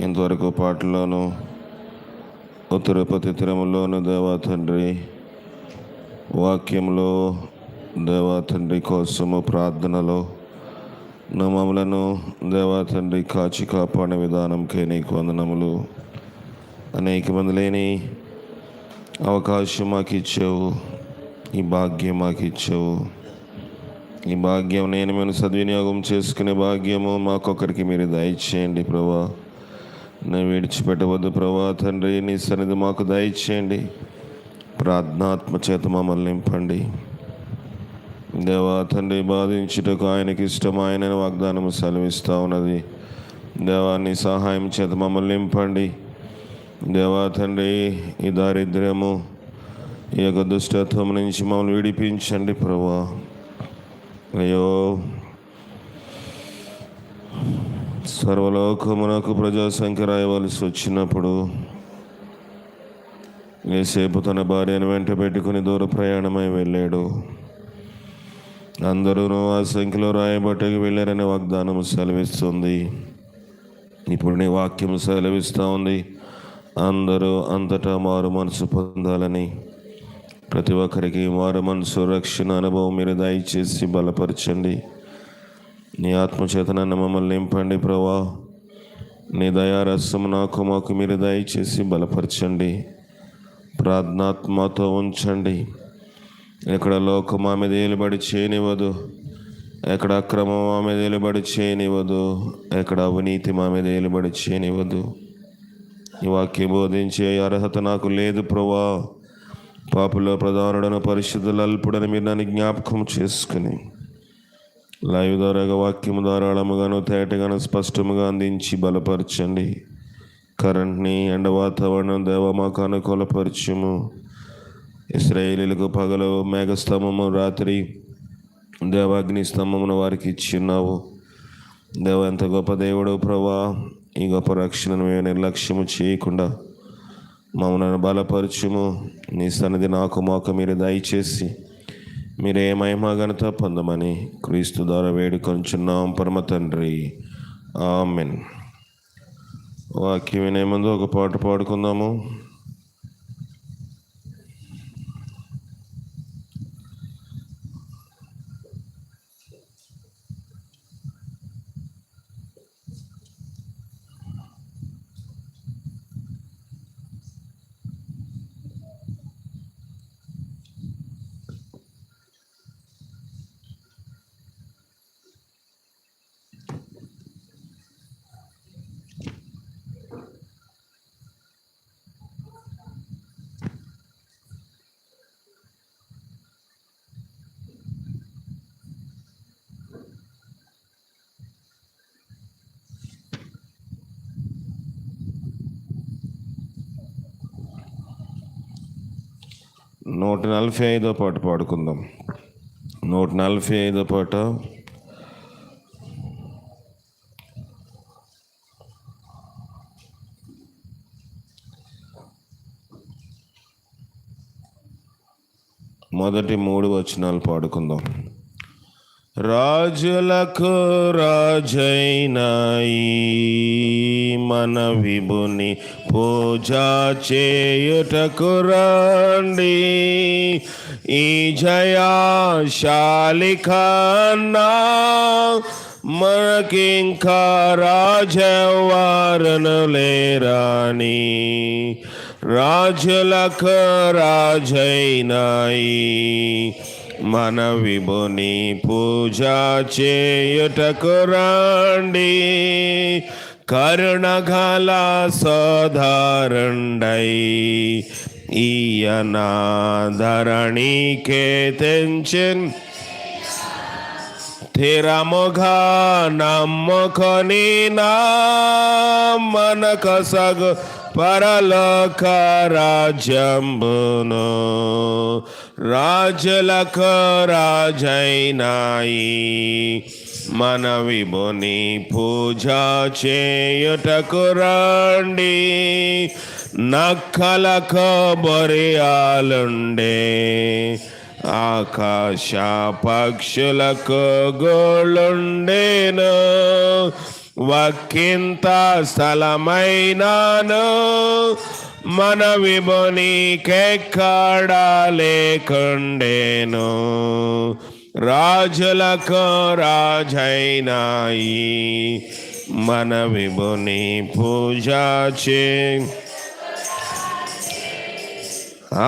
ఇంతవరకు పాటల్లోనూ ఉత్తరపతి తిరుమలలోను దేవా తండ్రి వాక్యంలో దేవా తండ్రి కోసము ప్రార్థనలో మమ్మలను దేవా తండ్రి కాచి కాపాడే విధానంకే నీకు వందనములు. అనేక మంది లేని అవకాశం మాకు ఇచ్చావు, ఈ భాగ్యం మాకు ఇచ్చావు. ఈ భాగ్యం మేము సద్వినియోగం చేసుకునే భాగ్యము మాకొకరికి మీరు దయచేయండి ప్రభా. నేను విడిచిపెట్టవద్దు ప్రభా తండ్రి. నీ సన్నిధి మాకు దయచేయండి. ప్రార్థనాత్మ చేత మమ్మల్ని నింపండి దేవా తండ్రి. బాధించుటకు ఆయనకి ఇష్టం, ఆయన వాగ్దానము సెలవిస్తూ ఉన్నది. దేవా నీ సహాయం చేత మమ్మల్ని నింపండి దేవా తండ్రి. ఈ దారిద్ర్యము, ఈ యొక్క దుష్టత్వం నుంచి మమ్మల్ని విడిపించండి ప్రభా. అయ్యో, సర్వలోకమునకు ప్రజాసంఖ్య రాయవలసి వచ్చినప్పుడు యేసేపు తన భార్యను వెంట పెట్టుకుని దూర ప్రయాణమై వెళ్ళాడు. అందరూ ఆ సంఖ్యలో రాయబట్టకి వెళ్ళారనే వాగ్దానము సెలవిస్తుంది. ఇప్పుడు నీ వాక్యం సెలవిస్తూ ఉంది, అందరూ అంతటా మారు మనసు పొందాలని. ప్రతి ఒక్కరికి మారు మనసు రక్షణ అనుభవం మీరు దయచేసి బలపరచండి. నీ ఆత్మచేత నన్ను మమ్మల్ని నింపండి ప్రభా. నీ దయారసం నాకు మాకు మీరు దయచేసి బలపరచండి. ప్రార్థనాత్మతో ఉంచండి. ఎక్కడ లోకం ఆమె ఏలుబడి చేయనివ్వదు, ఎక్కడ అక్రమం ఆమె ఏలుబడి చేయనివ్వదు, ఎక్కడ అవినీతి ఆమె ఏలుబడి చేయనివ్వదు. ఈ వాక్యం బోధించే అర్హత నాకు లేదు ప్రభా. పాపుల ప్రధానుడను పరిశుద్ధుల అల్పుడని మీరు నన్ను జ్ఞాపకం చేసుకుని లైవ్ ద్వారాగా వాక్యము ధారాళముగాను తేటగాను స్పష్టముగా అందించి బలపరచండి. కరెంట్ని ఎండ వాతావరణం దేవ మాకు అనుకూలపరచుము. ఇశ్రాయేలీలకు పగలు మేఘస్తంభము, రాత్రి దేవాగ్ని స్తంభమును వారికి ఇచ్చిన్నావు. దేవ ఎంత గొప్ప దేవుడు ప్రభా. ఈ గొప్ప రక్షణను మేము నిర్లక్ష్యము చేయకుండా మమ్మల్ని బలపరచుము. నీ సన్నిధి నాకు మాకు మీరు దయచేసి మీరే మహిమ ఘనత పొందమని క్రీస్తు ద్వారా వేడుకొంచున్నాం పరమ తండ్రి, ఆమెన్. వాక్యం వినే ముందు ఒక పాట పాడుకుందాము. నూట 45వ పాట పాడుకుందాం. 145వ పాట. మొదటి 3 వచనాలు పాడుకుందాం. రాజులకు రాజైన మన విభుని పూజ చేయుటకు రండి. ఈ జయాశాలి కన్నా మనకింకా రాజవారను లేరాని. రాజులకు రాజైనాయి మన విభుని పూజ చేయుటకు రండి. కరుణగల సోదరుండై ఈయన ధరణికే తెంచెన్. స్థిరముగా నమ్ముకొని నా మనకొసగు పరలోక రాజ్యంబును. రాజులకు రాజైనాయి మన విభుని పూజ చేయుటకు రండి. నక్కలకు బొరియాలుండే ఆకాశ పక్షులకు గోళ్ళుండేను. ఒక్కింత స్థలమైనాను మన విభునికెక్కడా లేకుండేను. రాజులకు రాజైనాయి మన విభుని పూజ చే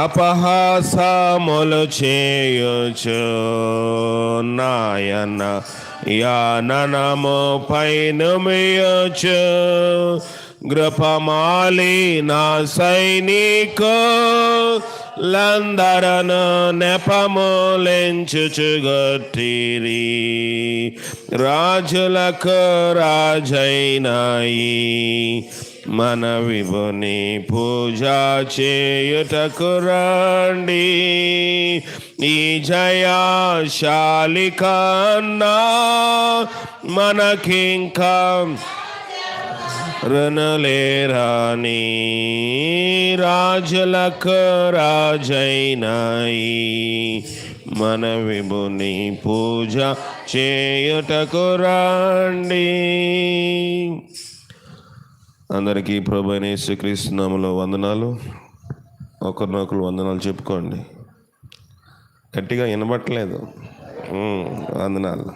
అపహాసములు చేయుచు నాయన యాననము పైనుమియుచు గృపమాలి నా సైనికులందరను నెపములెంచుచుగొట్టిరి. రాజులకు రాజైనాయి మన విభుని పూజ చేయుటకు రండి. ఈ జయశాలి కన్నా మనకింకా రుణలేరాని. రాజులకు రాజైనాయి మన విభుని పూజ చేయుటకు రండి. అందరికీ ప్రభువైన యేసుక్రీస్తు నామములో వందనాలు. ఒకరినొకరు వందనాలు చెప్పుకోండి. గట్టిగా వినబట్టలేదు. వందనాలు.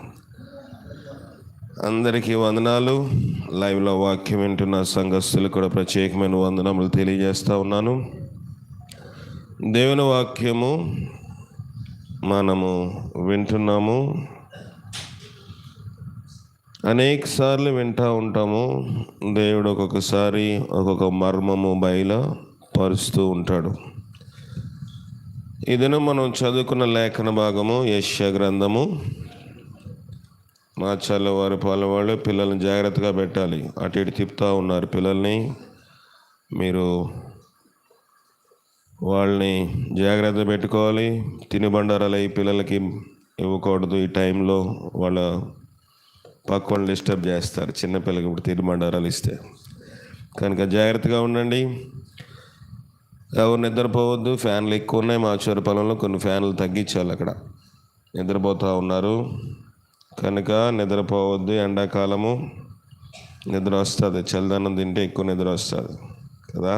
అందరికీ వందనాలు. లైవ్లో వాక్యం వింటున్న సంఘస్థులు కూడా ప్రత్యేకమైన వందనములు తెలియజేస్తూ ఉన్నాను. దేవుని వాక్యము మనము వింటున్నాము. అనేక సార్లు వింటూ ఉంటాము. దేవుడు ఒక్కొక్కసారి ఒక్కొక్క మర్మము బయలుపరుస్తూ ఉంటాడు. ఇదిన మనం చదువుకున్న లేఖన భాగము యెషయా గ్రంథము. మా చల్లవారి పాలవాళ్ళు పిల్లల్ని జాగ్రత్తగా పెట్టాలి. అటు ఇటు తిప్పుతూ ఉన్నారు పిల్లల్ని. మీరు వాళ్ళని జాగ్రత్త పెట్టుకోవాలి. తినుబండారాలు అయి పిల్లలకి ఇవ్వకూడదు. ఈ టైంలో వాళ్ళ పక్క వాళ్ళు డిస్టర్బ్ చేస్తారు. చిన్నపిల్లలకి ఇప్పుడు తినుబండారాలు ఇస్తే కనుక జాగ్రత్తగా ఉండండి. ఎవరు నిద్రపోవద్దు. ఫ్యాన్లు ఎక్కువ ఉన్నాయి. మా చివరి పొలంలో కొన్ని ఫ్యాన్లు తగ్గించాలి. అక్కడ నిద్రపోతూ ఉన్నారు కనుక నిద్రపోవద్దు. ఎండాకాలము నిద్ర వస్తుంది. చల్లదనం తింటే ఎక్కువ నిద్ర వస్తుంది కదా,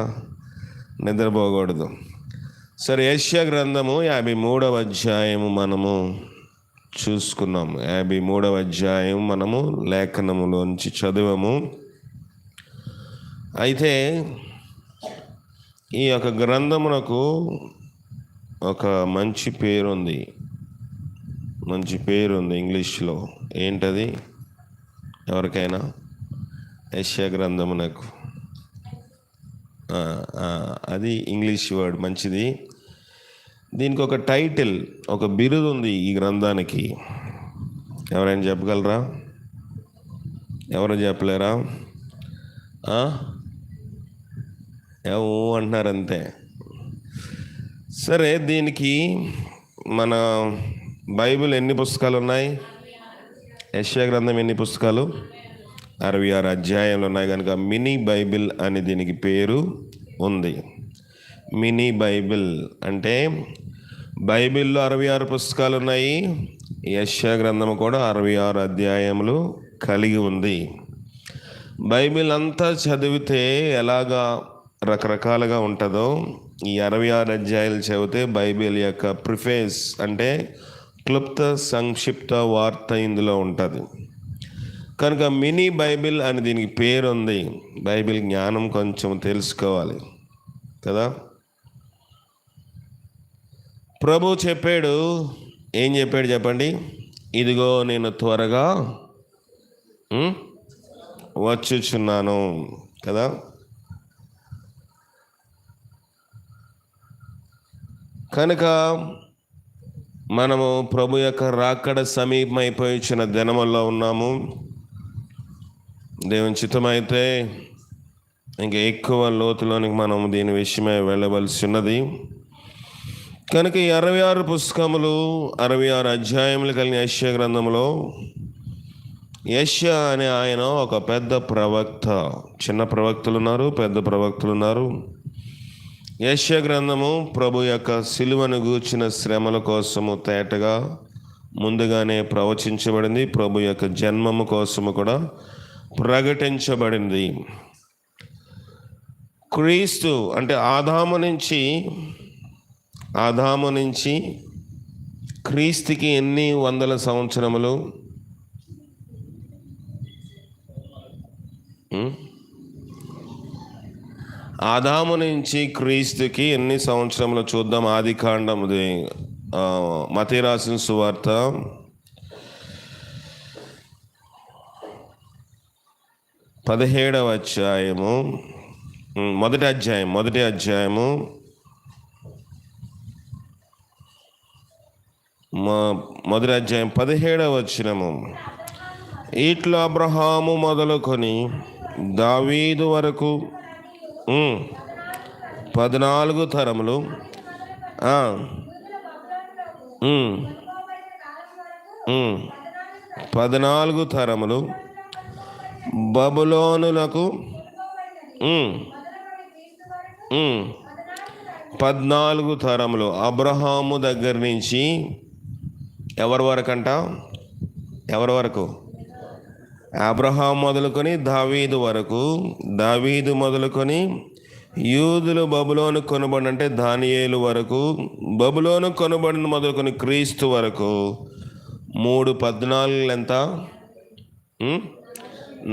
నిద్రపోకూడదు. సరే, యెషయా గ్రంథము 53వ అధ్యాయము మనము చూసుకున్నాము. 53వ అధ్యాయం మనము లేఖనములోంచి చదివాము. అయితే ఈ యొక్క గ్రంథమునకు ఒక మంచి పేరుంది. ఇంగ్లీష్లో. ఏంటది? ఎవరికైనా యెషయా గ్రంథమునకు అది ఇంగ్లీష్ వర్డ్ మంచిది. దీనికి ఒక టైటిల్, ఒక బిరుదు ఉంది ఈ గ్రంథానికి. ఎవరైనా చెప్పగలరా? ఎవరు చెప్పలేరా? ఏమో అంటున్నారు అంతే. సరే, దీనికి మన బైబిల్ ఎన్ని పుస్తకాలు ఉన్నాయి? యెషయా గ్రంథం ఎన్ని పుస్తకాలు? 66 అధ్యాయాలు ఉన్నాయి కనుక మినీ బైబిల్ అని దీనికి పేరు ఉంది. మినీ బైబిల్ అంటే బైబిల్లో 66 పుస్తకాలు ఉన్నాయి. యెషయా గ్రంథం కూడా 66 అధ్యాయములు కలిగి ఉంది. బైబిల్ అంతా చదివితే ఎలాగా రకరకాలుగా ఉంటుందో ఈ 66 అధ్యాయాలు చదివితే బైబిల్ యొక్క ప్రిఫేస్ అంటే క్లుప్త సంక్షిప్త వార్త ఇందులో ఉంటుంది కనుక మినీ బైబిల్ అని దీనికి పేరు ఉంది. బైబిల్ జ్ఞానం కొంచెం తెలుసుకోవాలి కదా. ప్రభు చెప్పాడు. ఏం చెప్పాడు చెప్పండి? ఇదిగో నేను త్వరగా వచ్చుచున్నాను కదా. కనుక మనము ప్రభు యొక్క రాకడ సమీపమైపోయిన దినముల్లో ఉన్నాము. దేవుని చిత్తమైతే ఇంకా ఎక్కువ లోతులోనికి మనం దీని విషయమై వెళ్ళవలసి ఉన్నది. కనుక ఈ 66 పుస్తకములు 66 అధ్యాయములు కలిగిన యెషయా గ్రంథంలో యెషయా అనే ఆయన ఒక పెద్ద ప్రవక్త. చిన్న ప్రవక్తలు ఉన్నారు, పెద్ద ప్రవక్తలు ఉన్నారు. యెషయా గ్రంథము ప్రభు యొక్క సిలువను గూర్చిన శ్రమల కోసము తేటగా ముందుగానే ప్రవచించబడింది. ప్రభు యొక్క జన్మము కోసము కూడా ప్రకటించబడింది. క్రీస్తు అంటే ఆదాము నుంచి క్రీస్తుకి ఎన్ని వందల సంవత్సరములు? ఆదాము నుంచి క్రీస్తుకి ఎన్ని సంవత్సరములు చూద్దాం. ఆదికాండం, మత్తయి రాసిన సువార్త 17వ అధ్యాయము, మొదటి అధ్యాయము 17వ వచనము. ఇట్లా అబ్రహాము మొదలుకొని దావీదు వరకు 14 తరములు, 14 తరములు బబులోనులకు, 14 తరములు అబ్రహాము దగ్గర నుంచి ఎవరి వరకు అంట? ఎవరి వరకు? అబ్రహాం మొదలుకొని దావీదు వరకు, దావీదు మొదలుకొని యూదులు బబులోను కొనబడిన అంటే దానియేలు వరకు, బబులోను కొనబడిన మొదలుకొని క్రీస్తు వరకు 3 ఎంత?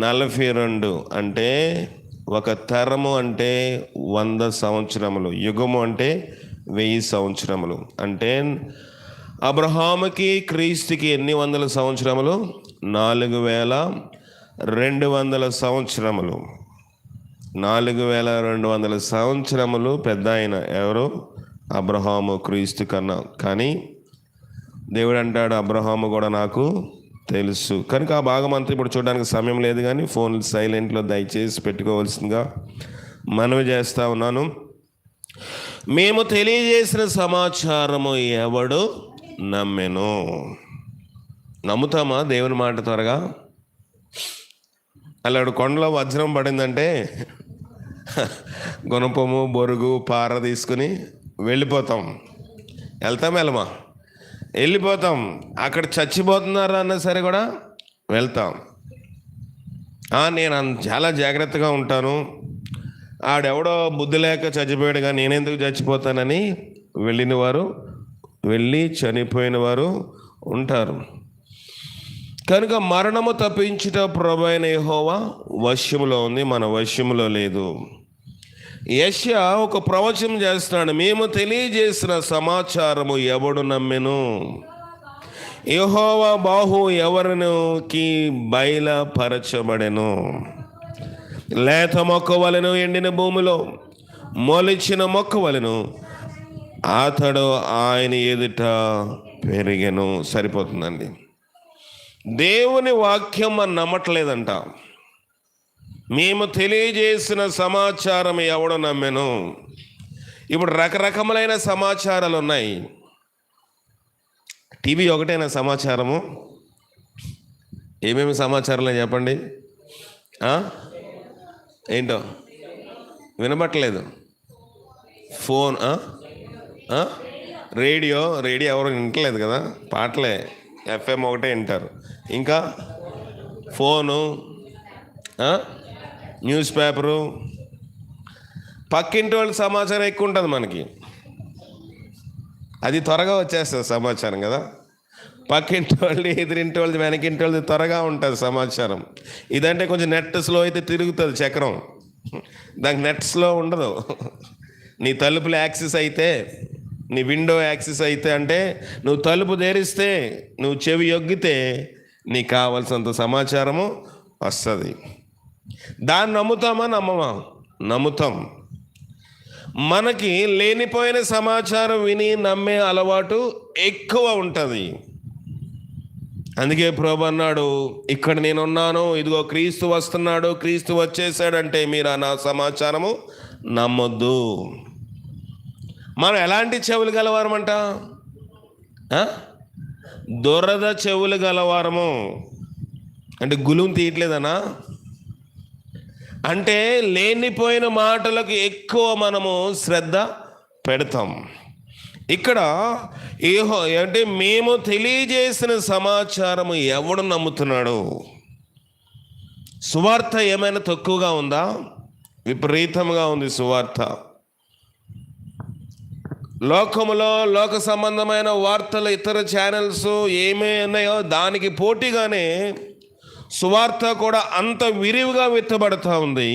42. అంటే ఒక తరము అంటే 100 సంవత్సరములు, యుగము అంటే 1000 సంవత్సరములు. అంటే అబ్రహాముకి క్రీస్తుకి ఎన్ని వందల సంవత్సరములు? 4200 సంవత్సరములు. 4200 సంవత్సరములు పెద్ద ఆయన ఎవరు? అబ్రహాము క్రీస్తు కన్నా. కానీ దేవుడు అంటాడు, అబ్రహాము కూడా నాకు తెలుసు. కనుక ఆ భాగం అంతా ఇప్పుడు చూడడానికి సమయం లేదు, కానీ ఫోన్లు సైలెంట్లో దయచేసి పెట్టుకోవాల్సిందిగా మనవి చేస్తూ ఉన్నాను. మేము తెలియజేసిన సమాచారము ఎవడు నమ్మెను? నమ్ముతామా దేవుని మాట త్వరగా? అలాడు కొండలో వజ్రం పడిందంటే గుణపము, బొరుగు, పార తీసుకుని వెళ్ళిపోతాం. వెళ్ళమా? వెళ్ళిపోతాం. అక్కడ చచ్చిపోతున్నారా అన్నా సరే కూడా వెళ్తాం. నేను చాలా జాగ్రత్తగా ఉంటాను, ఆడెవడో బుద్ధి లేక చచ్చిపోయాడు కానీ నేనెందుకు చచ్చిపోతానని వెళ్ళి చనిపోయిన వారు ఉంటారు. కనుక మరణము తప్పించుట ప్రభువైన యెహోవా వశ్యములో ఉంది, మన వశ్యములో లేదు. యెషయా ఒక ప్రవచనం చేస్తున్నాడు. మేము తెలియజేసిన సమాచారము ఎవడు నమ్మెను? యెహోవా బాహు ఎవరికి బయలుపరచబడెను? లేత మొక్క వలెను, ఎండిన భూమిలో మొలిచిన మొక్క వలెను అతడు ఆయన ఎదుట పెరిగెను. సరిపోతుందండి. దేవుని వాక్యం మనం నమ్మట్లేదంట. మేము తెలియజేసిన సమాచారం ఎవడో నమ్మెను? ఇప్పుడు రకరకములైన సమాచారాలు ఉన్నాయి. టీవీ ఒకటేనా సమాచారము? ఏమేమి సమాచారాలు చెప్పండి. ఏంటో వినబట్టలేదు. ఫోన్, రేడియో ఎవరు వింటలేదు కదా, పాటలే, FM ఒకటే వింటారు. ఇంకా ఫోను, న్యూస్ పేపరు, పక్కింటి వాళ్ళ సమాచారం ఎక్కువ ఉంటుంది మనకి. అది త్వరగా వచ్చేస్తుంది సమాచారం కదా. పక్కింటి వాళ్ళు, ఎదురింటి వాళ్ళది, వెనకింటి వాళ్ళది త్వరగా ఉంటుంది సమాచారం. ఇదంటే కొంచెం నెట్ స్లో అయితే తిరుగుతుంది చక్రం, దానికి నెట్ స్లో ఉండదు. నీ తలుపులు యాక్సెస్ అయితే, నీ విండో యాక్సెస్ అయితే, అంటే నువ్వు తలుపు తెరిస్తే, నువ్వు చెవి యొగ్గితే నీకు కావాల్సినంత సమాచారము వస్తుంది. దాన్ని నమ్ముతామా నమ్మమా? నమ్ముతాం. మనకి లేనిపోయిన సమాచారం విని నమ్మే అలవాటు ఎక్కువ ఉంటుంది. అందుకే ప్రభువు అన్నాడు, ఇక్కడ నేనున్నాను, ఇదిగో క్రీస్తు వస్తున్నాడు, క్రీస్తు వచ్చేసాడంటే మీరు నా సమాచారము నమ్మొద్దు. మనం ఎలాంటి చెవులు గలవారమంట? దురద చెవులు గలవారము. అంటే గులుం తీయట్లేదనా? అంటే లేనిపోయిన మాటలకు ఎక్కువ మనము శ్రద్ధ పెడతాం. ఇక్కడ అంటే మేము తెలియజేసిన సమాచారము ఎవడు నమ్ముతున్నాడు? సువార్త ఏమైనా తక్కువగా ఉందా? విపరీతంగా ఉంది సువార్త. లోకములో లోక సంబంధమైన వార్తలు, ఇతర ఛానల్స్ ఏమీ ఉన్నాయో దానికి పోటీగానే సువార్త కూడా అంత విరివిగా విత్తబడుతూ ఉంది.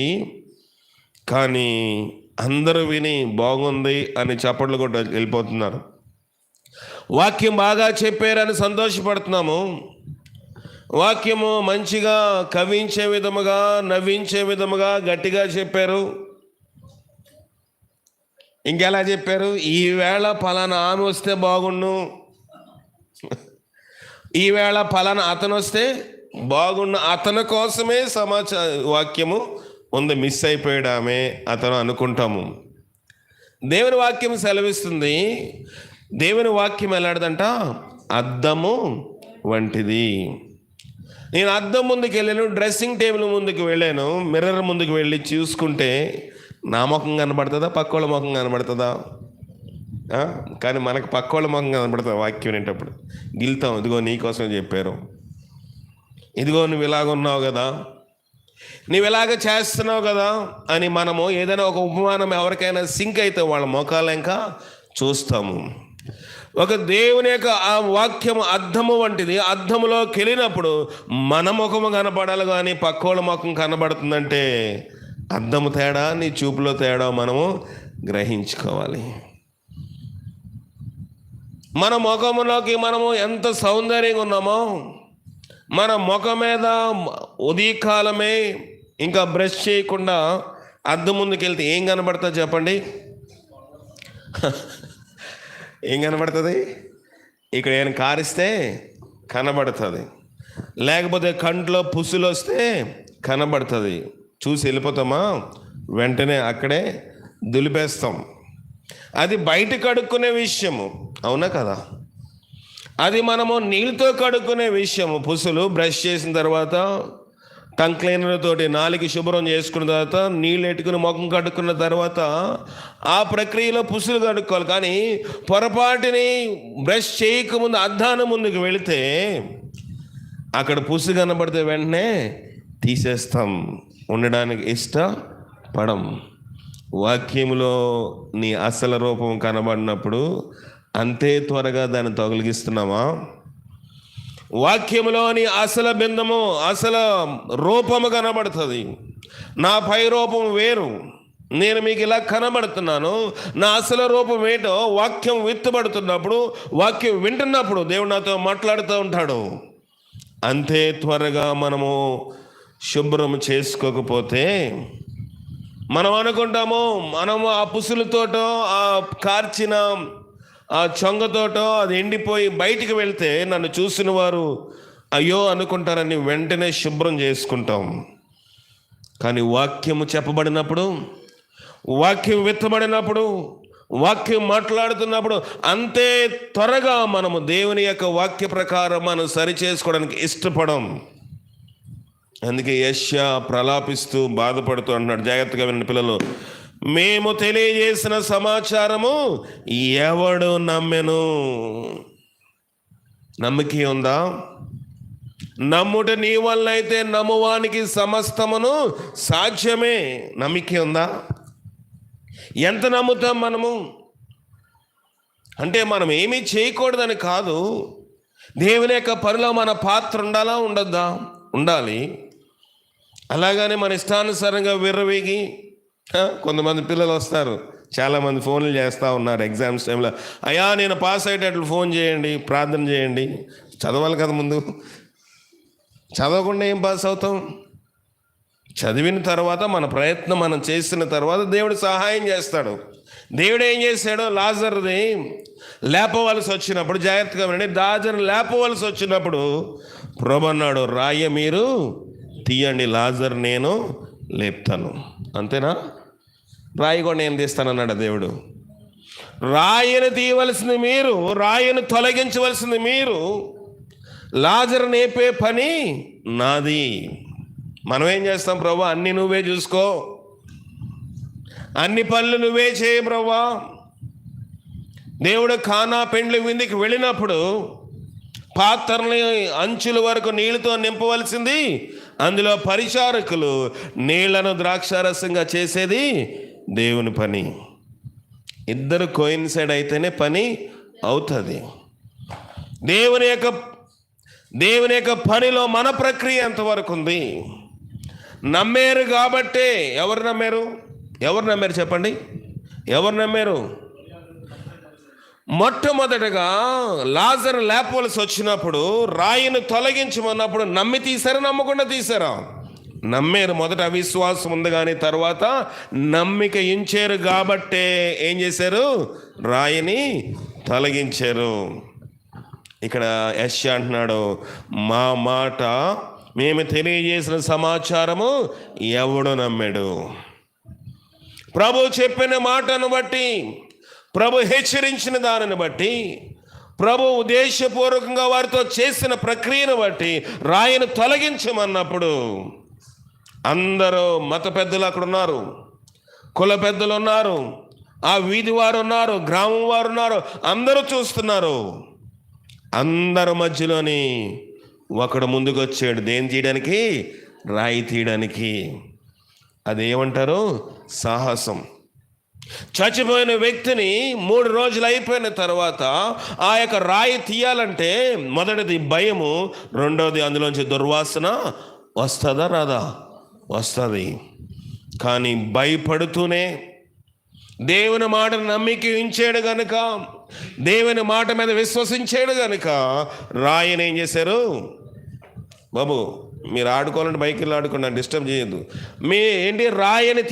కానీ అందరూ విని బాగుంది అని చప్పట్లు కూడా వెళ్ళిపోతున్నారు. వాక్యం బాగా చెప్పారని సంతోషపడుతున్నాము. వాక్యము మంచిగా కవించే విధముగా, నవ్వించే విధముగా గట్టిగా చెప్పారు. ఇంకెలా చెప్పారు? ఈవేళ పలానా ఆమె వస్తే బాగుండు, ఈవేళ పలానా అతను వస్తే బాగుండు, అతని కోసమే వాక్యము ఉంది, మిస్ అయిపోయాడు ఆమె అతను అనుకుంటాము. దేవుని వాక్యం సెలవిస్తుంది. దేవుని వాక్యం ఎలాంటిదంట? అద్దము వంటిది. నేను అద్దం ముందుకు వెళ్ళాను, డ్రెస్సింగ్ టేబుల్ ముందుకు వెళ్ళాను, మిర్రర్ ముందుకు వెళ్ళి చూసుకుంటే నా ముఖం కనబడుతుందా, పక్కోళ్ళ ముఖం కనబడుతుందా? కానీ మనకు పక్కోళ్ళ ముఖం కనబడుతుంది. వాక్యం వినేటప్పుడు గిల్తాం, ఇదిగో నీకోసం చెప్పారు, ఇదిగో నువ్వు ఇలాగున్నావు కదా, నువ్వు ఇలాగ చేస్తున్నావు కదా అని మనము ఏదైనా ఒక ఉపమానం ఎవరికైనా సింక్ అయితే వాళ్ళ ముఖాలు ఇంకా చూస్తాము. ఒక దేవుని యొక్క ఆ వాక్యము అద్దము వంటిది. అద్దములోకి వెళ్ళినప్పుడు మన ముఖము కనపడాలి, కానీ పక్కోళ్ళ ముఖం కనబడుతుందంటే అద్దము తేడా, నీ చూపులో తేడా మనము గ్రహించుకోవాలి. మన ముఖములోకి మనము ఎంత సౌందర్యంగా ఉన్నామో, మన ముఖం మీద ఉదయకాలమే ఇంకా బ్రష్ చేయకుండా అద్దం ముందుకు వెళ్తే ఏం కనబడుతుంది చెప్పండి? ఏం కనబడుతుంది? ఇక్కడ ఏమైనా కారిస్తే కనబడుతుంది, లేకపోతే కంట్లో పుసులు వస్తే కనబడుతుంది. చూసి వెళ్ళిపోతామా? వెంటనే అక్కడే దులిపేస్తాం. అది బయట కడుక్కునే విషయము, అవునా కదా? అది మనము నీళ్ళతో కడుక్కునే విషయము. పుసులు బ్రష్ చేసిన తర్వాత టంగ్ క్లీనర్ తోటి నాలుగు శుభ్రం చేసుకున్న తర్వాత నీళ్ళు ఎట్టుకుని ముఖం కడుక్కున్న తర్వాత ఆ ప్రక్రియలో పుసులు కడుక్కోవాలి. కానీ పొరపాటుని బ్రష్ చేయకముందు అద్దాన ముందుకు వెళితే అక్కడ పుసు కనబడితే వెంటనే తీసేస్తాం, ఉండడానికి ఇష్టపడం. వాక్యములో నీ అసలు రూపం కనబడినప్పుడు అంతే త్వరగా దాన్ని తొలగిస్తున్నామా? వాక్యములోని అసలు బిందము, అసలు రూపము కనబడుతుంది. నా పై రూపం వేరు, నేను మీకు ఇలా కనబడుతున్నాను. నా అసలు రూపం ఏంటో వాక్యం విత్తబడుతున్నప్పుడు, వాక్యం వింటున్నప్పుడు దేవుడు నాతో మాట్లాడుతూ ఉంటాడు. అంతే త్వరగా మనము శుభ్రం చేసుకోకపోతే మనం అనుకుంటాము, మనము ఆ పుసులతోటో ఆ కార్చిన ఆ చొంగతోటో అది ఎండిపోయి బయటికి వెళ్తే నన్ను చూసిన వారు అయ్యో అనుకుంటారని వెంటనే శుభ్రం చేసుకుంటాం. కానీ వాక్యము చెప్పబడినప్పుడు, వాక్యం విత్తబడినప్పుడు, వాక్యం మాట్లాడుతున్నప్పుడు అంతే త్వరగా మనము దేవుని యొక్క వాక్య ప్రకారం మనం సరి చేసుకోవడానికి ఇష్టపడం. అందుకే యెషయా ప్రలాపిస్తూ బాధపడుతూ అంటున్నాడు, జాగ్రత్తగా విన్న పిల్లలు, మేము తెలియజేసిన సమాచారము ఎవడు నమ్మెను? నమ్మకం ఉందా? నమ్ముట నీ వల్ల అయితే నమ్మువానికి సమస్తమును సాధ్యమే. నమ్మకం ఉందా? ఎంత నమ్ముతాం మనము? అంటే మనం ఏమీ చేయకూడదని కాదు, దేవుని యొక్క పనిలో మన పాత్ర ఉండాలా ఉండద్దా? ఉండాలి. అలాగని మన ఇష్టానుసారంగా విర్రవీగి కొంతమంది పిల్లలు వస్తారు, చాలామంది ఫోన్లు చేస్తూ ఉన్నారు ఎగ్జామ్స్ టైంలో, అయ్యా నేను పాస్ అయ్యేటట్లు ఫోన్ చేయండి, ప్రార్థన చేయండి. చదవాలి కదా ముందు, చదవకుండా ఏం పాస్ అవుతాం? చదివిన తర్వాత మన ప్రయత్నం మనం చేసిన తర్వాత దేవుడు సహాయం చేస్తాడు. దేవుడు ఏం చేశాడు? లాజర్ని లేపవలసి వచ్చినప్పుడు, జాగ్రత్తగా వినండి, లాజర్ని లేపవలసి వచ్చినప్పుడు ప్రభువు అన్నాడు, రాయ మీరు తీయండి, లాజర్ నేను లేపుతాను. అంతేనా? రాయి కూడా నేను తీస్తానన్నాడు దేవుడు. రాయిని తీయవలసింది మీరు, రాయిని తొలగించవలసింది మీరు, లాజర్ నేపే పని నాది. మనం ఏం చేస్తాం? ప్రభు అన్నీ నువ్వే చూసుకో, అన్ని పనులు నువ్వే చేయ ప్రభు. దేవుడు కానా పెండ్లి విందుకి వెళ్ళినప్పుడు పాత్రని అంచుల వరకు నీళ్ళతో నింపవలసింది అందులో పరిచారకులు నీళ్లను ద్రాక్షారసంగా చేసేది దేవుని పని. ఇద్దరు కోయిన్సైడ్ అయితేనే పని అవుతుంది. దేవుని యొక్క పనిలో మన ప్రక్రియ ఎంతవరకు ఉంది? నమ్మారు కాబట్టే. ఎవరు నమ్మారు చెప్పండి? ఎవరు నమ్మారు? మొట్టమొదటగా లాజరు లేపవలసి వచ్చినప్పుడు రాయిని తొలగించమన్నప్పుడు నమ్మి తీశారా, నమ్మకుండా తీశారా? నమ్మారు. మొదట అవిశ్వాసం ఉంది, కానీ తర్వాత నమ్మిక ఉంచారు కాబట్టే ఏం చేశారు? రాయిని తొలగించారు. ఇక్కడ యెషయా అంటున్నాడు, మా మాట మేము తెలియజేసిన సమాచారము ఎవడు నమ్మాడు? ప్రభు చెప్పిన మాటను బట్టి, ప్రభు హెచ్చరించిన దానిని బట్టి, ప్రభు ఉద్దేశపూర్వకంగా వారితో చేసిన ప్రక్రియను బట్టి రాయిని తొలగించమన్నప్పుడు అందరూ మత పెద్దలు అక్కడ ఉన్నారు, కుల పెద్దలు ఉన్నారు, ఆ వీధి వారు ఉన్నారు, గ్రామం వారు ఉన్నారు, అందరూ చూస్తున్నారు. అందరి మధ్యలోని ఒకడు ముందుకు వచ్చాడు. దేని తీయడానికి? రాయి తీయడానికి. అదేమంటారు? సాహసం. చచ్చిపోయిన వ్యక్తిని 3 రోజులు అయిపోయిన తర్వాత ఆ యొక్క రాయి తీయాలంటే మొదటిది భయము, రెండోది అందులోంచి దుర్వాసన వస్తుందా రాదా? వస్తుంది. కానీ భయపడుతూనే దేవుని మాటను నమ్మిక ఉంచాడు గనుక, దేవుని మాట మీద విశ్వసించాడు గనుక రాయిని ఏం చేశారు? బాబు మీరు ఆడుకోవాలంటే బైకులు ఆడుకోండి, డిస్టర్బ్ చేయొద్దు. రాయిని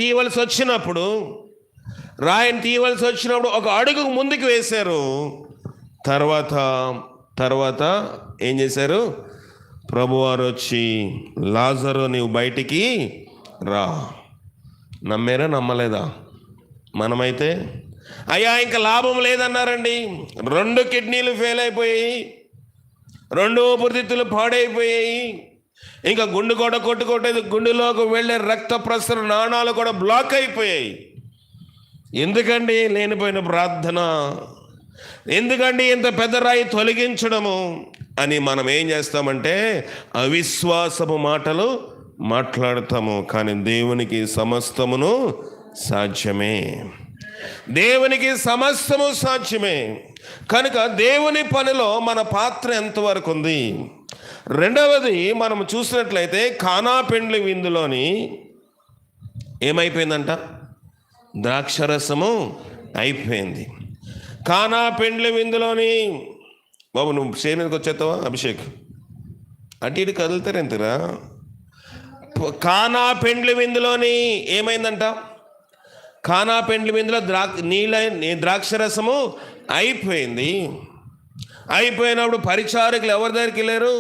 తీయవలసి వచ్చినప్పుడు ఒక అడుగు ముందుకు వేశారు. తర్వాత ఏం చేశారు? ప్రభువారు వచ్చి, లాజరు నీవు బయటికి రా. నమ్మారా, నమ్మలేదా? మనమైతే అయ్యా ఇంకా లాభం లేదన్నారండి. 2 కిడ్నీలు ఫెయిల్ అయిపోయాయి, 2 ఊపిరితిత్తులు పాడైపోయాయి, ఇంకా గుండె కూడా కొట్టుకోవట్లేదు, గుండెలోకి వెళ్ళే రక్త ప్రసరణ నాణాలు కూడా బ్లాక్ అయిపోయాయి. ఎందుకండి లేనిపోయిన ప్రార్థన? ఎందుకండి ఇంత పెద్ద రాయి తొలగించడము అని మనం ఏం చేస్తామంటే అవిశ్వాసపు మాటలు మాట్లాడతాము. కానీ దేవునికి సమస్తమును సాధ్యమే. దేవునికి సమస్తము సాధ్యమే. కనుక దేవుని పనిలో మన పాత్ర ఎంతవరకు ఉంది? రెండవది మనం చూసినట్లయితే కానా పెండ్లి విందులోని ఏమైపోయిందంట? ద్రాక్షరసము అయిపోయింది. కానా పెండ్లి విందులోని, బాబు నువ్వు స్టేజ్ మీదకి వచ్చేస్తావా? అభిషేక్ అటు ఇటు కదులుతారు ఎంతరా? కానా పెండ్లి విందులోని ఏమైందంట? కానా పెండ్లి విందులో ద్రాక్షరసము అయిపోయింది. అయిపోయినప్పుడు పరిచారకులు ఎవరి దగ్గరికి వెళ్ళారు?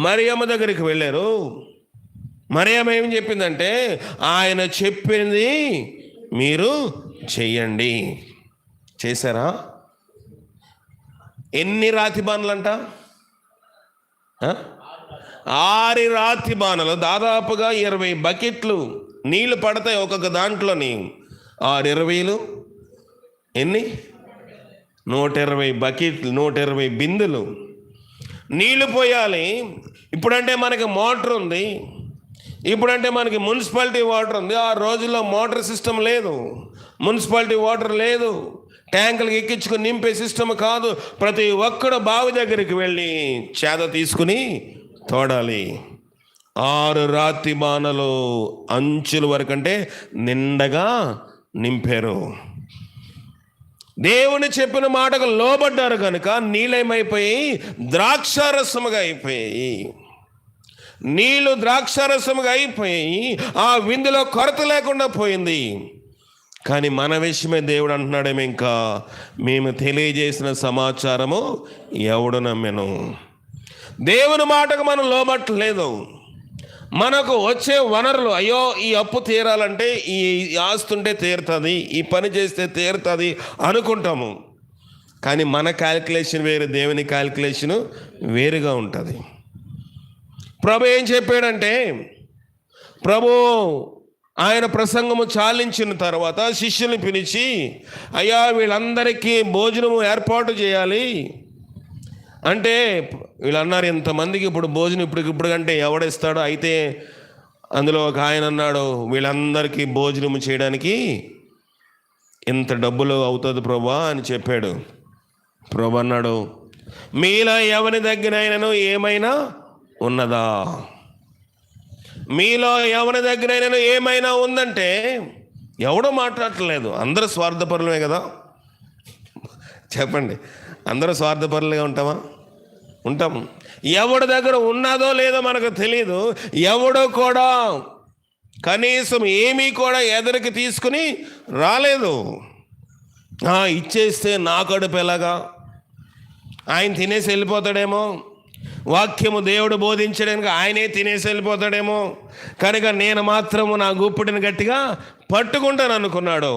మరియమ్మ దగ్గరికి వెళ్ళారు. మరియమ్మ ఏం చెప్పిందంటే, ఆయన చెప్పింది మీరు చెయ్యండి. చేశారా? ఎన్ని రాతి బాణలంట? 6 రాతి బాణలు, దాదాపుగా 20 బకెట్లు నీళ్లు పడతాయి ఒక్కొక్క దాంట్లోని. 6 20లు ఎన్ని? 120 బకెట్లు, 120 బిందులు నీళ్లు పోయాలి. ఇప్పుడంటే మనకి మోటార్ ఉంది, ఇప్పుడంటే మనకి మున్సిపాలిటీ వాటర్ ఉంది. ఆ రోజుల్లో మోటార్ సిస్టమ్ లేదు, మున్సిపాలిటీ వాటర్ లేదు, ట్యాంకులకు ఎక్కించుకుని నింపే సిస్టమ్ కాదు. ప్రతి ఒక్కడు బావి దగ్గరికి వెళ్ళి చేద తీసుకుని తోడాలి. 6 రాతి బాణలు అంచుల వరకు అంటే నిండగా నింపారు. దేవుని చెప్పిన మాటకు లోబడ్డారు కనుక నీళ్ళేమైపోయి ద్రాక్షారసముగా అయిపోయాయి. నీళ్లు ద్రాక్షారసముగా అయిపోయి ఆ విందులో కొరత లేకుండా పోయింది. కానీ మన విషయమే దేవుడు అంటున్నాడేమో, ఇంకా మేము తెలియజేసిన సమాచారము ఎవడు నమ్మెను? దేవుని మాటకు మనం లోబట్టలేదు. మనకు వచ్చే వనరులు, అయ్యో ఈ అప్పు తీరాలంటే ఈ ఆస్తుంటే తీరుతుంది, ఈ పని చేస్తే తీరుతుంది అనుకుంటాము. కానీ మన క్యాల్కులేషన్ వేరు, దేవుని క్యాల్కులేషను వేరుగా ఉంటుంది. ప్రభు ఏం చెప్పాడంటే, ప్రభు ఆయన ప్రసంగము చాలించిన తర్వాత శిష్యుల్ని పిలిచి, అయ్యా వీళ్ళందరికీ భోజనము ఏర్పాటు చేయాలి అంటే వీళ్ళు అన్నారు, ఇంతమందికి ఇప్పుడు భోజనం ఇప్పుడు కంటే ఎవడిస్తాడో, అయితే అందులో ఒక ఆయన అన్నాడు, వీళ్ళందరికీ భోజనం చేయడానికి ఇంత డబ్బులు అవుతుంది ప్రభా అని చెప్పాడు. ప్రభు అన్నాడు, మీలో ఎవరి దగ్గరైనను ఏమైనా ఉన్నదా? మీలో ఎవరి దగ్గరైనా ఏమైనా ఉందంటే ఎవడో మాట్లాడట్లేదు. అందరూ స్వార్థపరులే కదా. చెప్పండి, అందరూ స్వార్థపరులుగా ఉంటామా? ఉంటాము. ఎవడి దగ్గర ఉన్నదో లేదో మనకు తెలియదు. ఎవడో కూడా కనీసం ఏమీ కూడా ఎదురికి తీసుకుని రాలేదు. ఇచ్చేస్తే నా కడుపు ఎలాగా, ఆయన తినేసి వెళ్ళిపోతాడేమో, వాక్యము దేవుడు బోధించడానికి ఆయనే తినేసి వెళ్ళిపోతాడేమో, కనుక నేను మాత్రము నా గుప్పిడిని గట్టిగా పట్టుకుంటాను అనుకున్నాడు.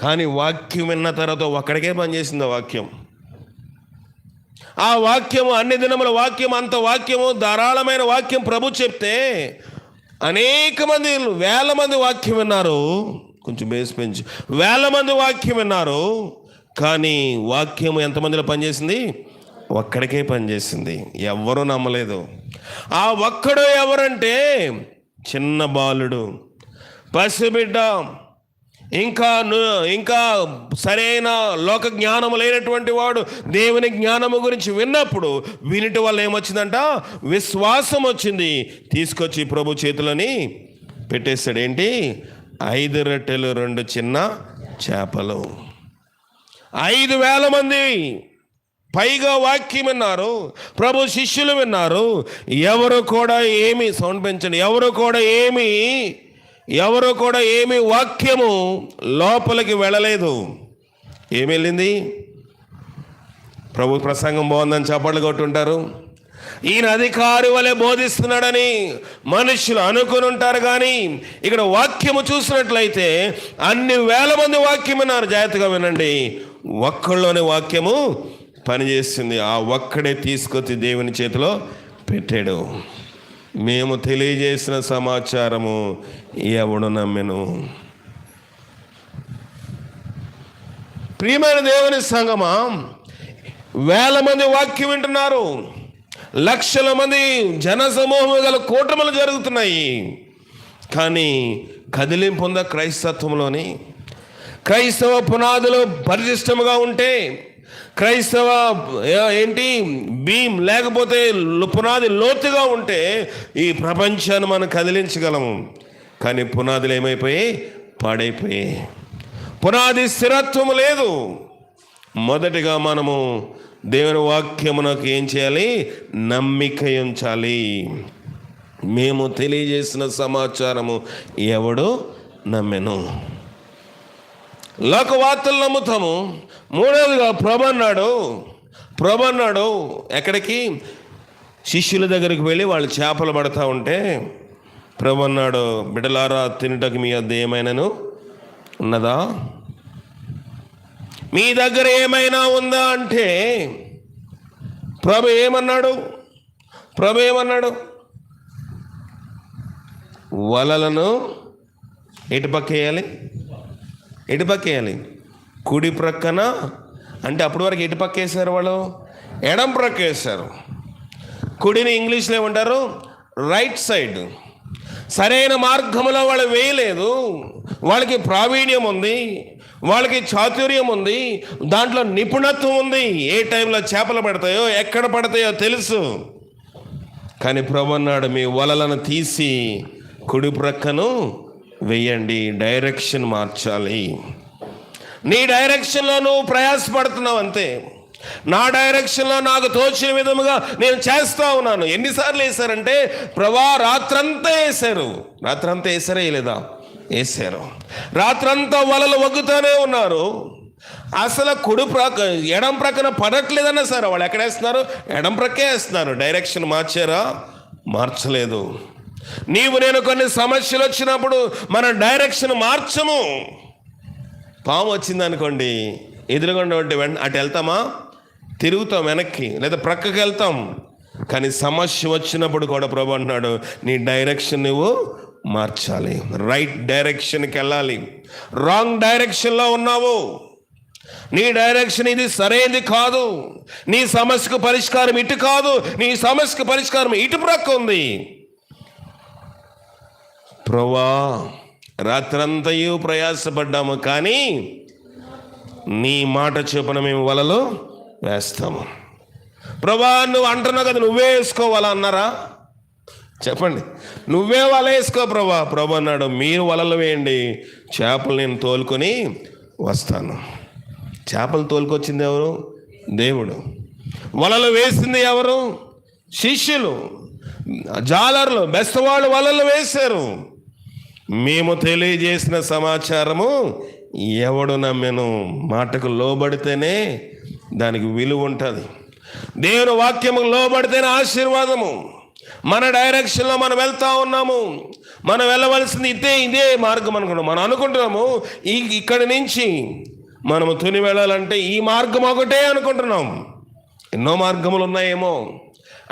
కానీ వాక్యం విన్న తర్వాత ఒక్కడికే పనిచేసింది ఆ వాక్యం. ఆ వాక్యము అన్ని దినముల వాక్యం, అంత వాక్యము, ధారాళమైన వాక్యం ప్రభు చెప్తే అనేక మంది, వేల మంది వాక్యం విన్నారు. కొంచెం బేస్ పెంచి, వేల మంది వాక్యం విన్నారు. కానీ వాక్యం ఎంతమందిలో పనిచేసింది? ఒక్కడికే పనిచేసింది. ఎవ్వరూ నమ్మలేదు. ఆ ఒక్కడు ఎవరంటే చిన్న బాలుడు, పసిబిడ్డ, ఇంకా సరైన లోక జ్ఞానము లేనటువంటి వాడు దేవుని జ్ఞానము గురించి విన్నప్పుడు వినటి వల్ల ఏమొచ్చిందంట? విశ్వాసం వచ్చింది. తీసుకొచ్చి ప్రభు చేతులని పెట్టేస్తాడు. ఏంటి? 5 రొట్టెలు 2 చిన్న చేపలు. 5,000 మంది పైగా వాక్యం విన్నారు. ప్రభు శిష్యులు విన్నారు. ఎవరు కూడా ఏమి, సౌండ్ పెంచండి, ఎవరు కూడా ఏమి వాక్యము లోపలికి వెళ్ళలేదు. ఏమి వెళ్ళింది? ప్రభు ప్రసంగం బాగుందని చప్పట్లు కొట్టుంటారు. ఈయన అధికారి వలె బోధిస్తున్నాడని మనుషులు అనుకుని ఉంటారు. కానీ ఇక్కడ వాక్యము చూసినట్లయితే అన్ని వేల మంది వాక్యం విన్నారు. జాగ్రత్తగా వినండి. ఒక్కళ్ళలోని వాక్యము పనిచేస్తుంది. ఆ ఒక్కడే తీసుకొచ్చి దేవుని చేతిలో పెట్టాడు. మేము తెలియజేసిన సమాచారము ఎవడు నమ్మెను? ప్రియమైన దేవుని సంగమా, వేల మంది వాక్యం వింటున్నారు. లక్షల మంది జన సమూహం గల కూటములు జరుగుతున్నాయి. కానీ కదిలింపు ఉందా క్రైస్తత్వంలోని? క్రైస్తవ పునాదులు పరిశిష్టముగా ఉంటే, క్రైస్తవ బీమ్ లేకపోతే పునాది లోతుగా ఉంటే ఈ ప్రపంచాన్ని మనం కదిలించగలము. కానీ పునాదులు ఏమైపోయి? పాడైపోయి. పునాది స్థిరత్వం లేదు. మొదటిగా మనము దేవుని వాక్యమునకు ఏం చేయాలి? నమ్మిక ఉంచాలి. మేము తెలియజేసిన సమాచారము ఎవడు నమ్మెను? లోకవార్తలు నమ్ముతాము. మూడవదిగా ప్రభు అన్నాడు ఎక్కడికి? శిష్యుల దగ్గరికి వెళ్ళి వాళ్ళు చేపలు పడతా ఉంటే ప్రభు అన్నాడు, బిడ్డలారా, తినుటకు మీ వద్ద ఏమైనాను ఉన్నదా? మీ దగ్గర ఏమైనా ఉందా అంటే ప్రభు ఏమన్నాడు? వలలను ఎటుపక్కేయాలి? కుడి ప్రక్కన. అంటే అప్పటి వరకు ఎటు పక్క వేశారు వాళ్ళు? ఎడం ప్రక్క వేశారు. కుడిని ఇంగ్లీష్లో ఏమంటారు? Right side. సరైన మార్గంలో వాళ్ళు వేయలేదు. వాళ్ళకి ప్రావీణ్యం ఉంది, వాళ్ళకి చాతుర్యం ఉంది, దాంట్లో నిపుణత్వం ఉంది. ఏ టైంలో చేపలు పడతాయో, ఎక్కడ పడతాయో తెలుసు. కానీ ప్రభు అన్నాడు, మీ వలలను తీసి కుడి ప్రక్కను వెయ్యండి. డైరెక్షన్ మార్చాలి. నీ డైరెక్షన్లో నువ్వు ప్రయాసపడుతున్నావు అంతే. నా డైరెక్షన్లో నాకు తోచిన విధముగా నేను చేస్తూ ఉన్నాను. ఎన్నిసార్లు వేశారంటే ప్రభా రాత్రంతా వేశారు. రాత్రంతా వేసారా? వేయలేదా? వేశారు. రాత్రంతా వలలు వగ్గుతూనే ఉన్నారు. అసలు ఎడం ప్రక్కన పడట్లేదన్నా సరే వాళ్ళు ఎక్కడ వేస్తున్నారు? ఎడం ప్రక్కే వేస్తున్నారు. డైరెక్షన్ మార్చారా? మార్చలేదు. నీవు నేను కొన్ని సమస్యలు వచ్చినప్పుడు మన డైరెక్షన్ మార్చము. పాము వచ్చింది అనుకోండి, ఎదురుగుండా ఉంటే అటు వెళ్తామా? తిరుగుతాం వెనక్కి, లేదా ప్రక్కకి వెళ్తాం. కానీ సమస్య వచ్చినప్పుడు కూడా ప్రభు అంటున్నాడు, నీ డైరెక్షన్ నువ్వు మార్చాలి. రైట్ డైరెక్షన్కి వెళ్ళాలి. రాంగ్ డైరెక్షన్లో ఉన్నావు. నీ డైరెక్షన్ ఇది సరైనది కాదు. నీ సమస్యకు పరిష్కారం ఇటు కాదు, నీ సమస్యకు పరిష్కారం ఇటు ప్రక్క ఉంది. ప్రభువా రాత్రంతయు ప్రయాసపడ్డాము, కానీ నీ మాట చొప్పున మేము వలలు వేస్తాము. ప్రభువా నువ్వు అంటున్నావు కదా, నువ్వే వేసుకోవాలా అన్నారా? చెప్పండి, నువ్వే వల వేసుకో ప్రభా. ప్రభు అన్నాడు, మీరు వలలు వేయండి, చేపలు నేను తోలుకొని వస్తాను. చేపలు తోలుకొచ్చింది ఎవరు? దేవుడు. వలలు వేసింది ఎవరు? శిష్యులు, జాలర్లు, బెస్తవాళ్ళు వలలు వేశారు. మేము తెలియజేసిన సమాచారము ఎవడు నమ్మెను? మాటకు లోబడితేనే దానికి విలువ ఉంటుంది. దేవుని వాక్యము లోబడితేనే ఆశీర్వాదము. మన డైరెక్షన్లో మనం వెళ్తా ఉన్నాము, మనం వెళ్ళవలసింది ఇదే మార్గం అనుకున్నాం. మనం అనుకుంటున్నాము ఇక్కడి నుంచి మనము తుని వెళ్ళాలంటే ఈ మార్గం ఒకటే అనుకుంటున్నాం. ఎన్నో మార్గములు ఉన్నాయేమో,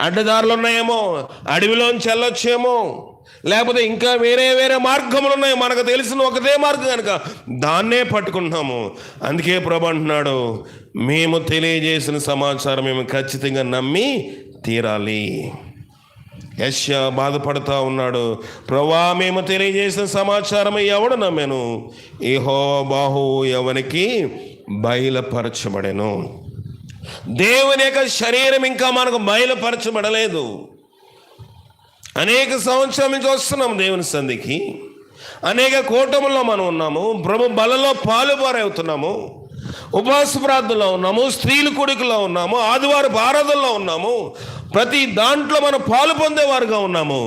అడ్డదారులు ఉన్నాయేమో, అడవిలోంచి వెళ్ళొచ్చేమో, లేకపోతే ఇంకా వేరే మార్గములు ఉన్నాయి. మనకు తెలిసిన ఒకటే మార్గం కనుక దాన్నే పట్టుకుంటున్నాము. అందుకే ప్రభు అంటున్నాడు, మేము తెలియజేసిన సమాచారం మేము ఖచ్చితంగా నమ్మి తీరాలి. యెషయా బాధపడుతూ ఉన్నాడు, ప్రభువా మేము తెలియజేసిన సమాచారం ఎవడు నమ్మెను? యెహోవా బాహువు ఎవనికి బయలుపరచబడెను? దేవుని యొక్క శరీరం ఇంకా మనకు బయలుపరచబడలేదు. అనేక సంవత్సరాల నుంచి వస్తున్నాము దేవుని సంధికి, అనేక కూటముల్లో మనం ఉన్నాము, ప్రభు బలలో పాలుబారవుతున్నాము, ఉపవాస ప్రార్థనలో ఉన్నాము, స్త్రీల కొడుకులో ఉన్నాము, ఆదివారపు ఆరాధనలో ఉన్నాము, ప్రతి దాంట్లో మనం పాలు పొందేవారుగా ఉన్నాము.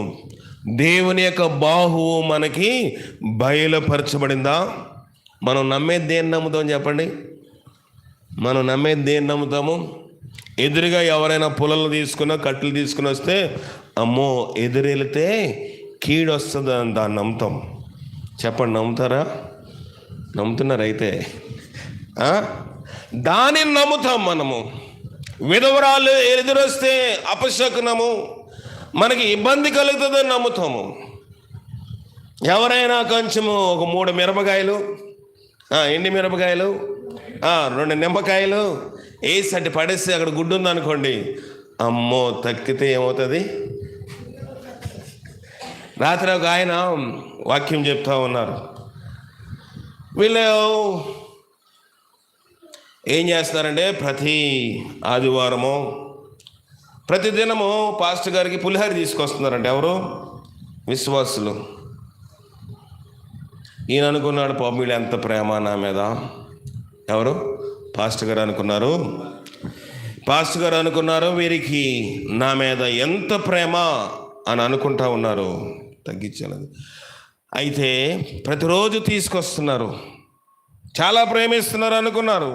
దేవుని యొక్క బాహువు మనకి బయలుపరచబడిందా? మనం నమ్మేది దేన్ని నమ్ముతాం చెప్పండి? మనం నమ్మేది దేన్ని నమ్ముతాము? ఎదురుగా ఎవరైనా పుల్లలు తీసుకున్నా కట్టెలు తీసుకుని వస్తే అమ్మో ఎదురెళ్తే కీడు వస్తుంది అని దాన్ని నమ్ముతాం. చెప్పండి, నమ్ముతారా? నమ్ముతున్నారు అయితే? దానిని నమ్ముతాం మనము. విధవరాలు ఎదురొస్తే అపశకునము, మనకి ఇబ్బంది కలుగుతుందని నమ్ముతాము. ఎవరైనా కొంచెము ఒక 3 మిరపకాయలు, ఎండి మిరపకాయలు, 2 నిమ్మకాయలు వేసి అట్టి పడేసి అక్కడ గుడ్డు ఉందనుకోండి, అమ్మో తక్కితే ఏమవుతుంది? రాత్రి ఒక ఆయన వాక్యం చెప్తా ఉన్నారు. వీళ్ళు ఏం చేస్తున్నారంటే ప్రతి ఆదివారము ప్రతి దినము పాస్టర్ గారికి పులిహోర తీసుకొస్తున్నారంట. ఎవరు? విశ్వాసులు. ఈయన అనుకున్నాడు, పాపం వీళ్ళు ఎంత ప్రేమ నా మీద. ఎవరు? పాస్టర్ గారు అనుకున్నారు. పాస్టర్ గారు అనుకున్నారు వీరికి నా మీద ఎంత ప్రేమ అని అనుకుంటా ఉన్నారు. తగ్గించాలి. అయితే ప్రతిరోజు తీసుకొస్తున్నారు, చాలా ప్రేమిస్తున్నారు అనుకున్నారు.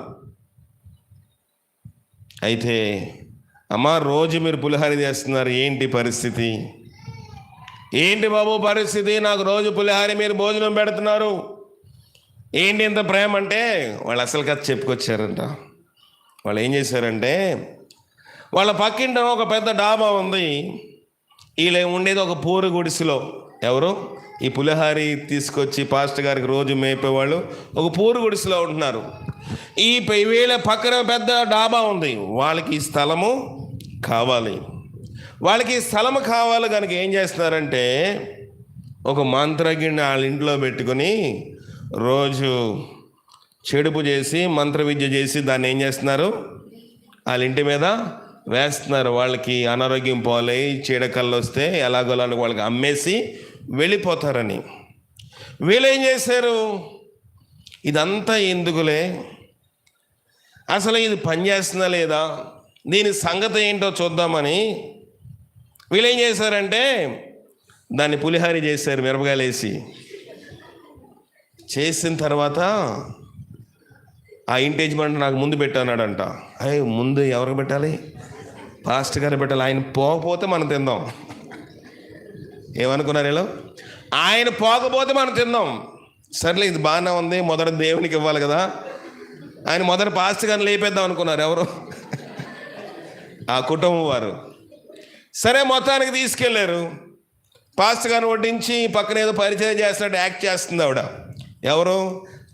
అయితే అమ్మా రోజు మీరు పులిహోర చేస్తున్నారు, ఏంటి పరిస్థితి? ఏంటి బాబు పరిస్థితి? నాకు రోజు పులిహోర మీరు భోజనం పెడుతున్నారు, ఏంటి ఇంత ప్రేమ అంటే వాళ్ళు అసలు కథ చెప్పుకొచ్చారంట. వాళ్ళు ఏం చేశారంటే, వాళ్ళ పక్కింట ఒక పెద్ద డాబా ఉంది, వీళ్ళు ఉండేది ఒక పూరు గుడిసెలో. ఎవరు? ఈ పులిహోర తీసుకొచ్చి పాస్టర్ గారికి రోజు మేపేవాళ్ళు ఒక పూరు గుడిసెలో ఉంటున్నారు. ఈ వీళ్ళ పక్కన పెద్ద డాబా ఉంది, వాళ్ళకి స్థలము కావాలి. వాళ్ళకి స్థలము కావాలి కనుక ఏం చేస్తున్నారంటే, ఒక మంత్రగిణ్ణి వాళ్ళ ఇంట్లో పెట్టుకొని రోజు చెడుపు చేసి మంత్ర విద్య చేసి దాన్ని ఏం చేస్తున్నారు, వాళ్ళ ఇంటి మీద వేస్తున్నారు. వాళ్ళకి అనారోగ్యం పోలే, చీడకళ్ళు వస్తే ఎలాగోలా వాళ్ళకి అమ్మేసి వెళ్ళిపోతారని. వీళ్ళు ఏం చేశారు, ఇదంతా ఎందుకులే, అసలు ఇది పనిచేస్తుందా లేదా, దీని సంగతి ఏంటో చూద్దామని వీళ్ళు ఏం చేశారంటే దాన్ని పులిహోర చేశారు, మిరపకాయలు వేసి. చేసిన తర్వాత ఆ ఇంటి యజమాని నాకు ముందు పెట్టన్నాడంట. అయ్యి ముందు ఎవరికి పెట్టాలి? పాస్టర్ గారు పెట్టాలి. ఆయన పోకపోతే మనం తిందాం. ఏమనుకున్నారు వీళ్ళు? ఆయన పోకపోతే మనం తిందాం. సర్లే ఇది బాగానే ఉంది, మొదట దేవునికి ఇవ్వాలి కదా, ఆయన మొదట పాస్టర్ గారిని లేపేద్దాం అనుకున్నారు. ఎవరు? ఆ కుటుంబం వారు. సరే మొత్తానికి తీసుకెళ్ళారు. పాస్టర్ గారిని వడ్డించి పక్కన ఏదో పరిచయం చేస్తున్నట్టు యాక్ట్ చేస్తుంది ఆవిడ. ఎవరు?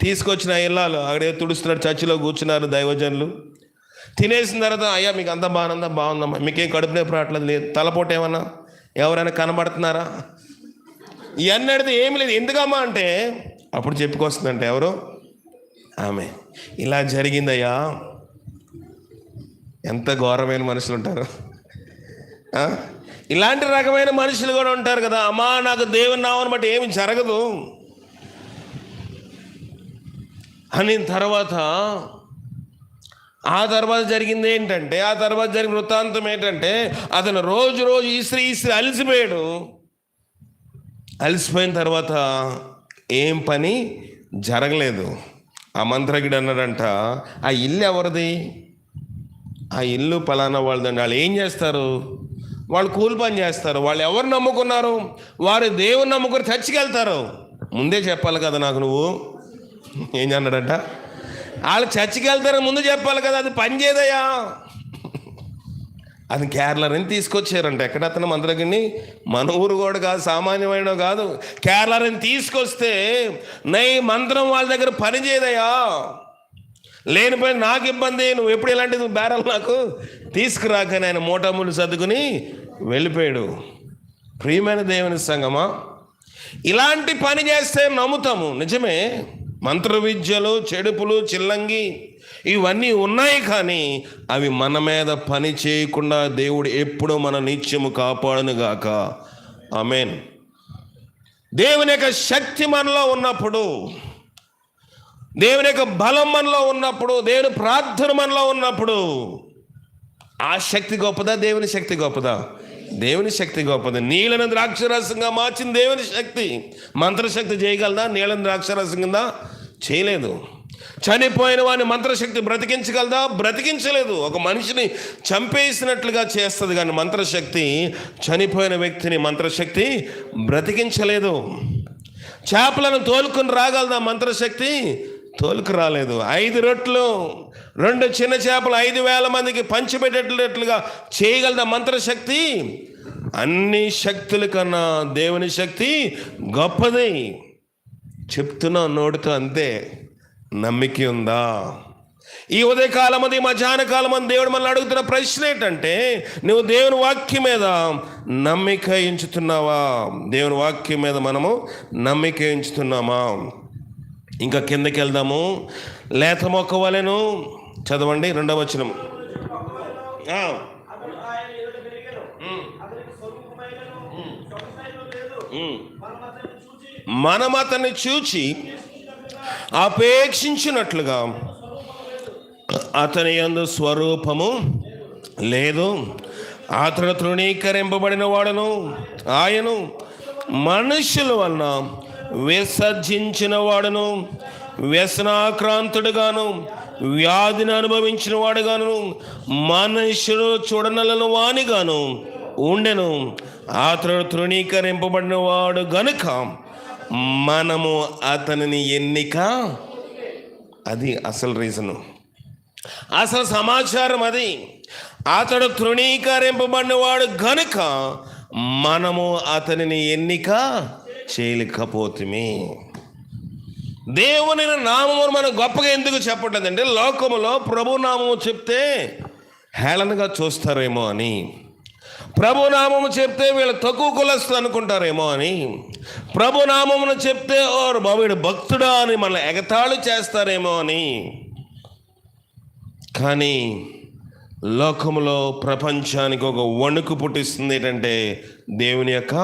తీసుకొచ్చిన ఇల్లాలు అక్కడే తుడుస్తున్నారు, చర్చిలో కూర్చున్నారు దైవజనులు. తినేసిన తర్వాత, అయ్యా మీకు అంతా బాగుందా? బాగుందమ్మా. మీకేం కడుపు నొప్పి రావట్లేదు? లేదు. తలపోటు ఏమన్నా ఎవరైనా కనబడుతున్నారా? ఇవన్నీ అడిగితే ఏమి లేదు. ఎందుకమ్మా అంటే అప్పుడు చెప్పుకొస్తుందంటే ఎవరు? ఆమె. ఇలా జరిగిందయ్యా. ఎంత ఘోరమైన మనుషులు ఉంటారు. ఇలాంటి రకమైన మనుషులు కూడా ఉంటారు కదా. అమ్మా నాకు దేవుని నామని బట్టి ఏమి జరగదు అని ఆ తర్వాత జరిగింది ఏంటంటే, ఆ తర్వాత జరిగిన వృత్తాంతం ఏంటంటే, అతను రోజు ఇస్త్రీ అలసిపోయిన తర్వాత ఏం పని జరగలేదు. ఆ మంత్రగిడు అన్నాడంట, ఆ ఇల్లు ఎవరిది? ఆ ఇల్లు పలానా వాళ్ళదండి. వాళ్ళు ఏం చేస్తారు? వాళ్ళు కూలి పని చేస్తారు. వాళ్ళు ఎవరు నమ్ముకున్నారు? వారు దేవుని నమ్ముకుని చర్చికి వెళ్తారు. ముందే చెప్పాలి కదా నాకు. నువ్వు ఏం అన్నాడంట? వాళ్ళు చర్చికి వెళ్తారని ముందు చెప్పాలి కదా. అది పని చేయదయ్యా. అది కేరళని తీసుకొచ్చారంట. ఎక్కడ అతను మంత్రగిరిని? మన ఊరు కూడా కాదు, సామాన్యమైన కాదు. కేరళని తీసుకొస్తే నై మంత్రం వాళ్ళ దగ్గర పని చేయదయ్యా, లేనిపోయి నాకు ఇబ్బంది, నువ్వు ఎప్పుడు ఇలాంటిది బేరాలు నాకు తీసుకురాకని ఆయన మోటాములు సర్దుకుని వెళ్ళిపోయాడు. ప్రియమైన దేవుని సంగమా, ఇలాంటి పని చేస్తే నమ్ముతాము, నిజమే. మంత్ర విద్యలు, చెడుపులు, చిల్లంగి ఇవన్నీ ఉన్నాయి, కానీ అవి మన మీద పని చేయకుండా దేవుడు ఎప్పుడూ మన నిత్యము కాపాడునుగాక. ఆమేన్. దేవుని యొక్క శక్తి మనలో ఉన్నప్పుడు, దేవుని యొక్క బలం మనలో ఉన్నప్పుడు, దేవుని ప్రార్థన మనలో ఉన్నప్పుడు, ఆ శక్తి గొప్పదా? దేవుని శక్తి గొప్పదా? దేవుని శక్తి గొప్పది. నీళ్ళను ద్రాక్షరసంగా మార్చిన దేవుని శక్తి మంత్రశక్తి చేయగలదా? నీళ్ళను ద్రాక్షరసం కింద చేయలేదు. చనిపోయిన వాడిని మంత్రశక్తి బ్రతికించగలదా? బ్రతికించలేదు. ఒక మనిషిని చంపేసినట్లుగా చేస్తుంది, కానీ మంత్రశక్తి చనిపోయిన వ్యక్తిని మంత్రశక్తి బ్రతికించలేదు. చేపలను తోలుకుని రాగలదా? మంత్రశక్తి తోలుకు రాలేదు. 5 రొట్టెలు 2 చిన్న చేపలు 5,000 మందికి పంచిపెట్టేటట్లుగా చేయగలదా మంత్రశక్తి? అన్ని శక్తుల కన్నా దేవుని శక్తి గొప్పది. చెప్తున్నా నోటితో, అంతే. నమ్మిక ఉందా? ఈ ఉదయకాలం అది మధ్యాహ్న కాలం అని దేవుడు మనల్ని అడుగుతున్న ప్రశ్న ఏంటంటే, నువ్వు దేవుని వాక్యం మీద నమ్మిక ఉంచుతున్నావా? దేవుని వాక్యం మీద మనము నమ్మిక ఉంచుతున్నామా? ఇంకా కిందకి వెళ్దాము. లేత మొక్క వలెను, చదవండి 2వ వచనం. మనం అతన్ని చూచి అపేక్షించినట్లుగా అతని యందు స్వరూపము లేదు. అతను తృణీకరింపబడిన వాడును, ఆయను మనుషుల వలన విసర్జించిన వాడును, వ్యసనాక్రాంతుడుగాను, వ్యాధిని అనుభవించిన వాడుగాను, మనుషులు చూడనలను వానిగాను ఉండెను. అతడు తృణీకరింపబడిన వాడు గనుక మనము అతనిని ఎన్నిక. అది అసలు రీజను, అసలు సమాచారం అది. అతడు తృణీకరింపబడిన వాడు గనుక మనము అతనిని ఎన్నిక చేయలేకపోతుమే. దేవుని నామమును మనం గొప్పగా ఎందుకు చెప్పట్లేదంటే, లోకములో ప్రభు నామము చెప్తే హేళనగా చూస్తారేమో అని, ప్రభు నామము చెప్తే వీళ్ళు తక్కువ కులస్తులు అనుకుంటారేమో అని, ప్రభు నామమును చెప్తే ఓరు బాబుడు భక్తుడా అని మన ఎగతాళి చేస్తారేమో అని. కానీ లోకములో ప్రపంచానికి ఒక వణుకు పుట్టిస్తుంది ఏంటంటే, దేవుని యొక్క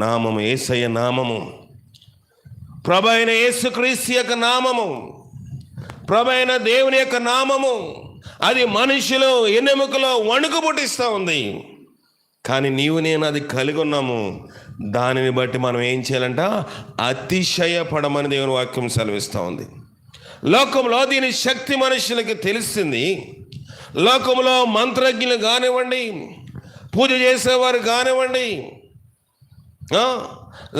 నామము, యేసయ్య నామము, ప్రభు అయిన యేసుక్రీస్తు యొక్క నామము, ప్రభు అయిన దేవుని యొక్క నామము. అది మనుషులు ఎన్నెముకలో వణుకు పుట్టిస్తూ ఉంది. కానీ నీవు నేను అది కలిగి ఉన్నాము. దానిని బట్టి మనం ఏం చేయాలంట? అతిశయపడమని దేవుని వాక్యం సెలవిస్తూ ఉంది. లోకంలో దీని శక్తి మనుషులకి తెలిసింది. లోకంలో మంత్రజ్ఞులు కానివ్వండి, పూజ చేసేవారు కానివ్వండి,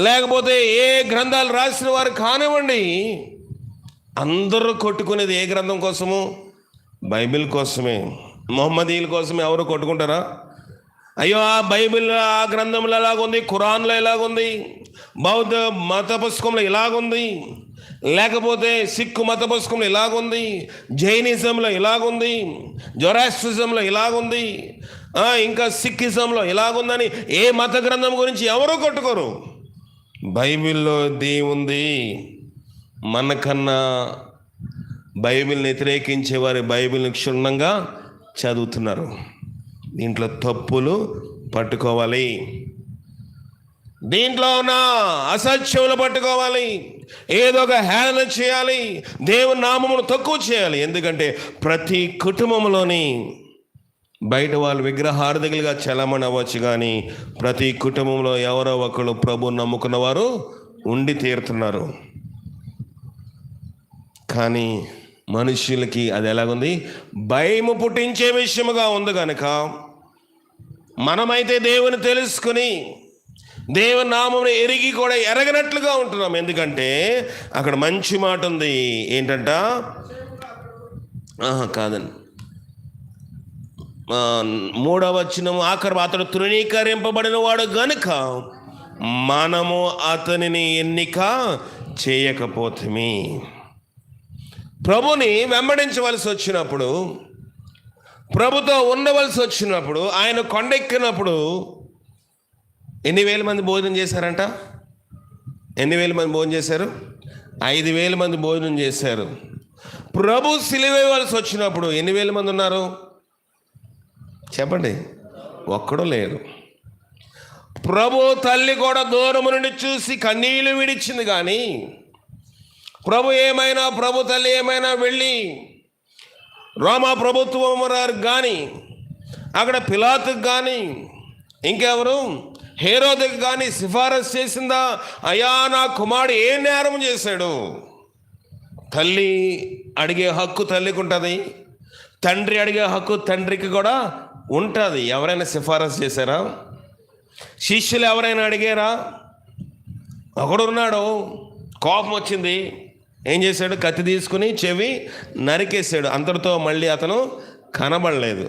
లేకపోతే ఏ గ్రంథాలు రాసిన వారు కానివ్వండి, అందరూ కొట్టుకునేది ఏ గ్రంథం కోసము? బైబిల్ కోసమే. మొహమ్మదీయుల కోసమే. ఎవరు కొట్టుకుంటారా? అయ్యో ఆ బైబిల్, ఆ గ్రంథంలో ఎలాగుంది, ఖురాన్లో ఎలాగుంది, బౌద్ధ మత పుస్తకంలో ఇలాగుంది, లేకపోతే సిక్కు మత పుస్తకంలో ఇలాగుంది, జైనిజంలో ఇలాగుంది, జొరాస్ట్రిజంలో ఇలాగుంది, ఇంకా సిక్కిజంలో ఇలాగుందని ఏ మత గ్రంథం గురించి ఎవరు కొట్టుకోరు. బైబిల్లో దేవుంది మనకన్నా బైబిల్ని వ్యతిరేకించే వారి బైబిల్ని క్షుణ్ణంగా చదువుతున్నారు. దీంట్లో తప్పులు పట్టుకోవాలి, దీంట్లో ఉన్న అసత్యములు పట్టుకోవాలి, ఏదో ఒక హేళన చేయాలి, దేవుని నామమును తక్కువ చేయాలి. ఎందుకంటే ప్రతి కుటుంబంలోని బయట వాళ్ళు విగ్రహార్థకులుగా చలమని అవ్వచ్చు, కానీ ప్రతి కుటుంబంలో ఎవరో ఒకరు ప్రభువుని నమ్ముకున్న వారు ఉండి తీరుతున్నారు. కానీ మనుషులకి అది ఎలాగుంది? భయము పుట్టించే విషయముగా ఉంది. కనుక మనమైతే దేవుని తెలుసుకుని దేవుని నామమును ఎరిగి కూడా ఎరగనట్లుగా ఉంటున్నాం. ఎందుకంటే అక్కడ మంచి మాట ఉంది. ఏంటంట? కాదండి, 3వ వచనం ఆఖరు, అతడు తృణీకరింపబడిన వాడు గనుక మనము అతనిని ఎన్నిక చేయకపోతేమి. ప్రభుని వెంబడించవలసి వచ్చినప్పుడు, ప్రభుతో ఉండవలసి వచ్చినప్పుడు, ఆయన కొండెక్కినప్పుడు ఎన్ని వేల మంది భోజనం చేశారంట? ఎన్ని వేల మంది భోజనం చేశారు? 5,000 మంది భోజనం చేశారు. ప్రభు సిలువేయవలసి వచ్చినప్పుడు ఎన్ని వేల మంది ఉన్నారు చెప్పండి? ఒక్కడూ లేరు. ప్రభు తల్లి కూడా దూరం నుండి చూసి కన్నీళ్లు విడిచింది. కానీ ప్రభు తల్లి ఏమైనా వెళ్ళి రోమా ప్రభుత్వం కానీ, అక్కడ పిలాతుకు కానీ, ఇంకెవరు హేరోదుకు కానీ సిఫారసు చేసిందా? అయ్యా, నా కుమారుడు ఏ నేరం చేశాడు? తల్లి అడిగే హక్కు తల్లికి ఉంటుంది, తండ్రి అడిగే హక్కు తండ్రికి కూడా ఉంటుంది. ఎవరైనా సిఫారసు చేశారా? శిష్యులు ఎవరైనా అడిగారా? ఒకడున్నాడు, కోపం వచ్చింది, ఏం చేశాడు? కత్తి తీసుకుని చెవి నరికేశాడు. అంతటితో మళ్ళీ అతను కనబడలేదు.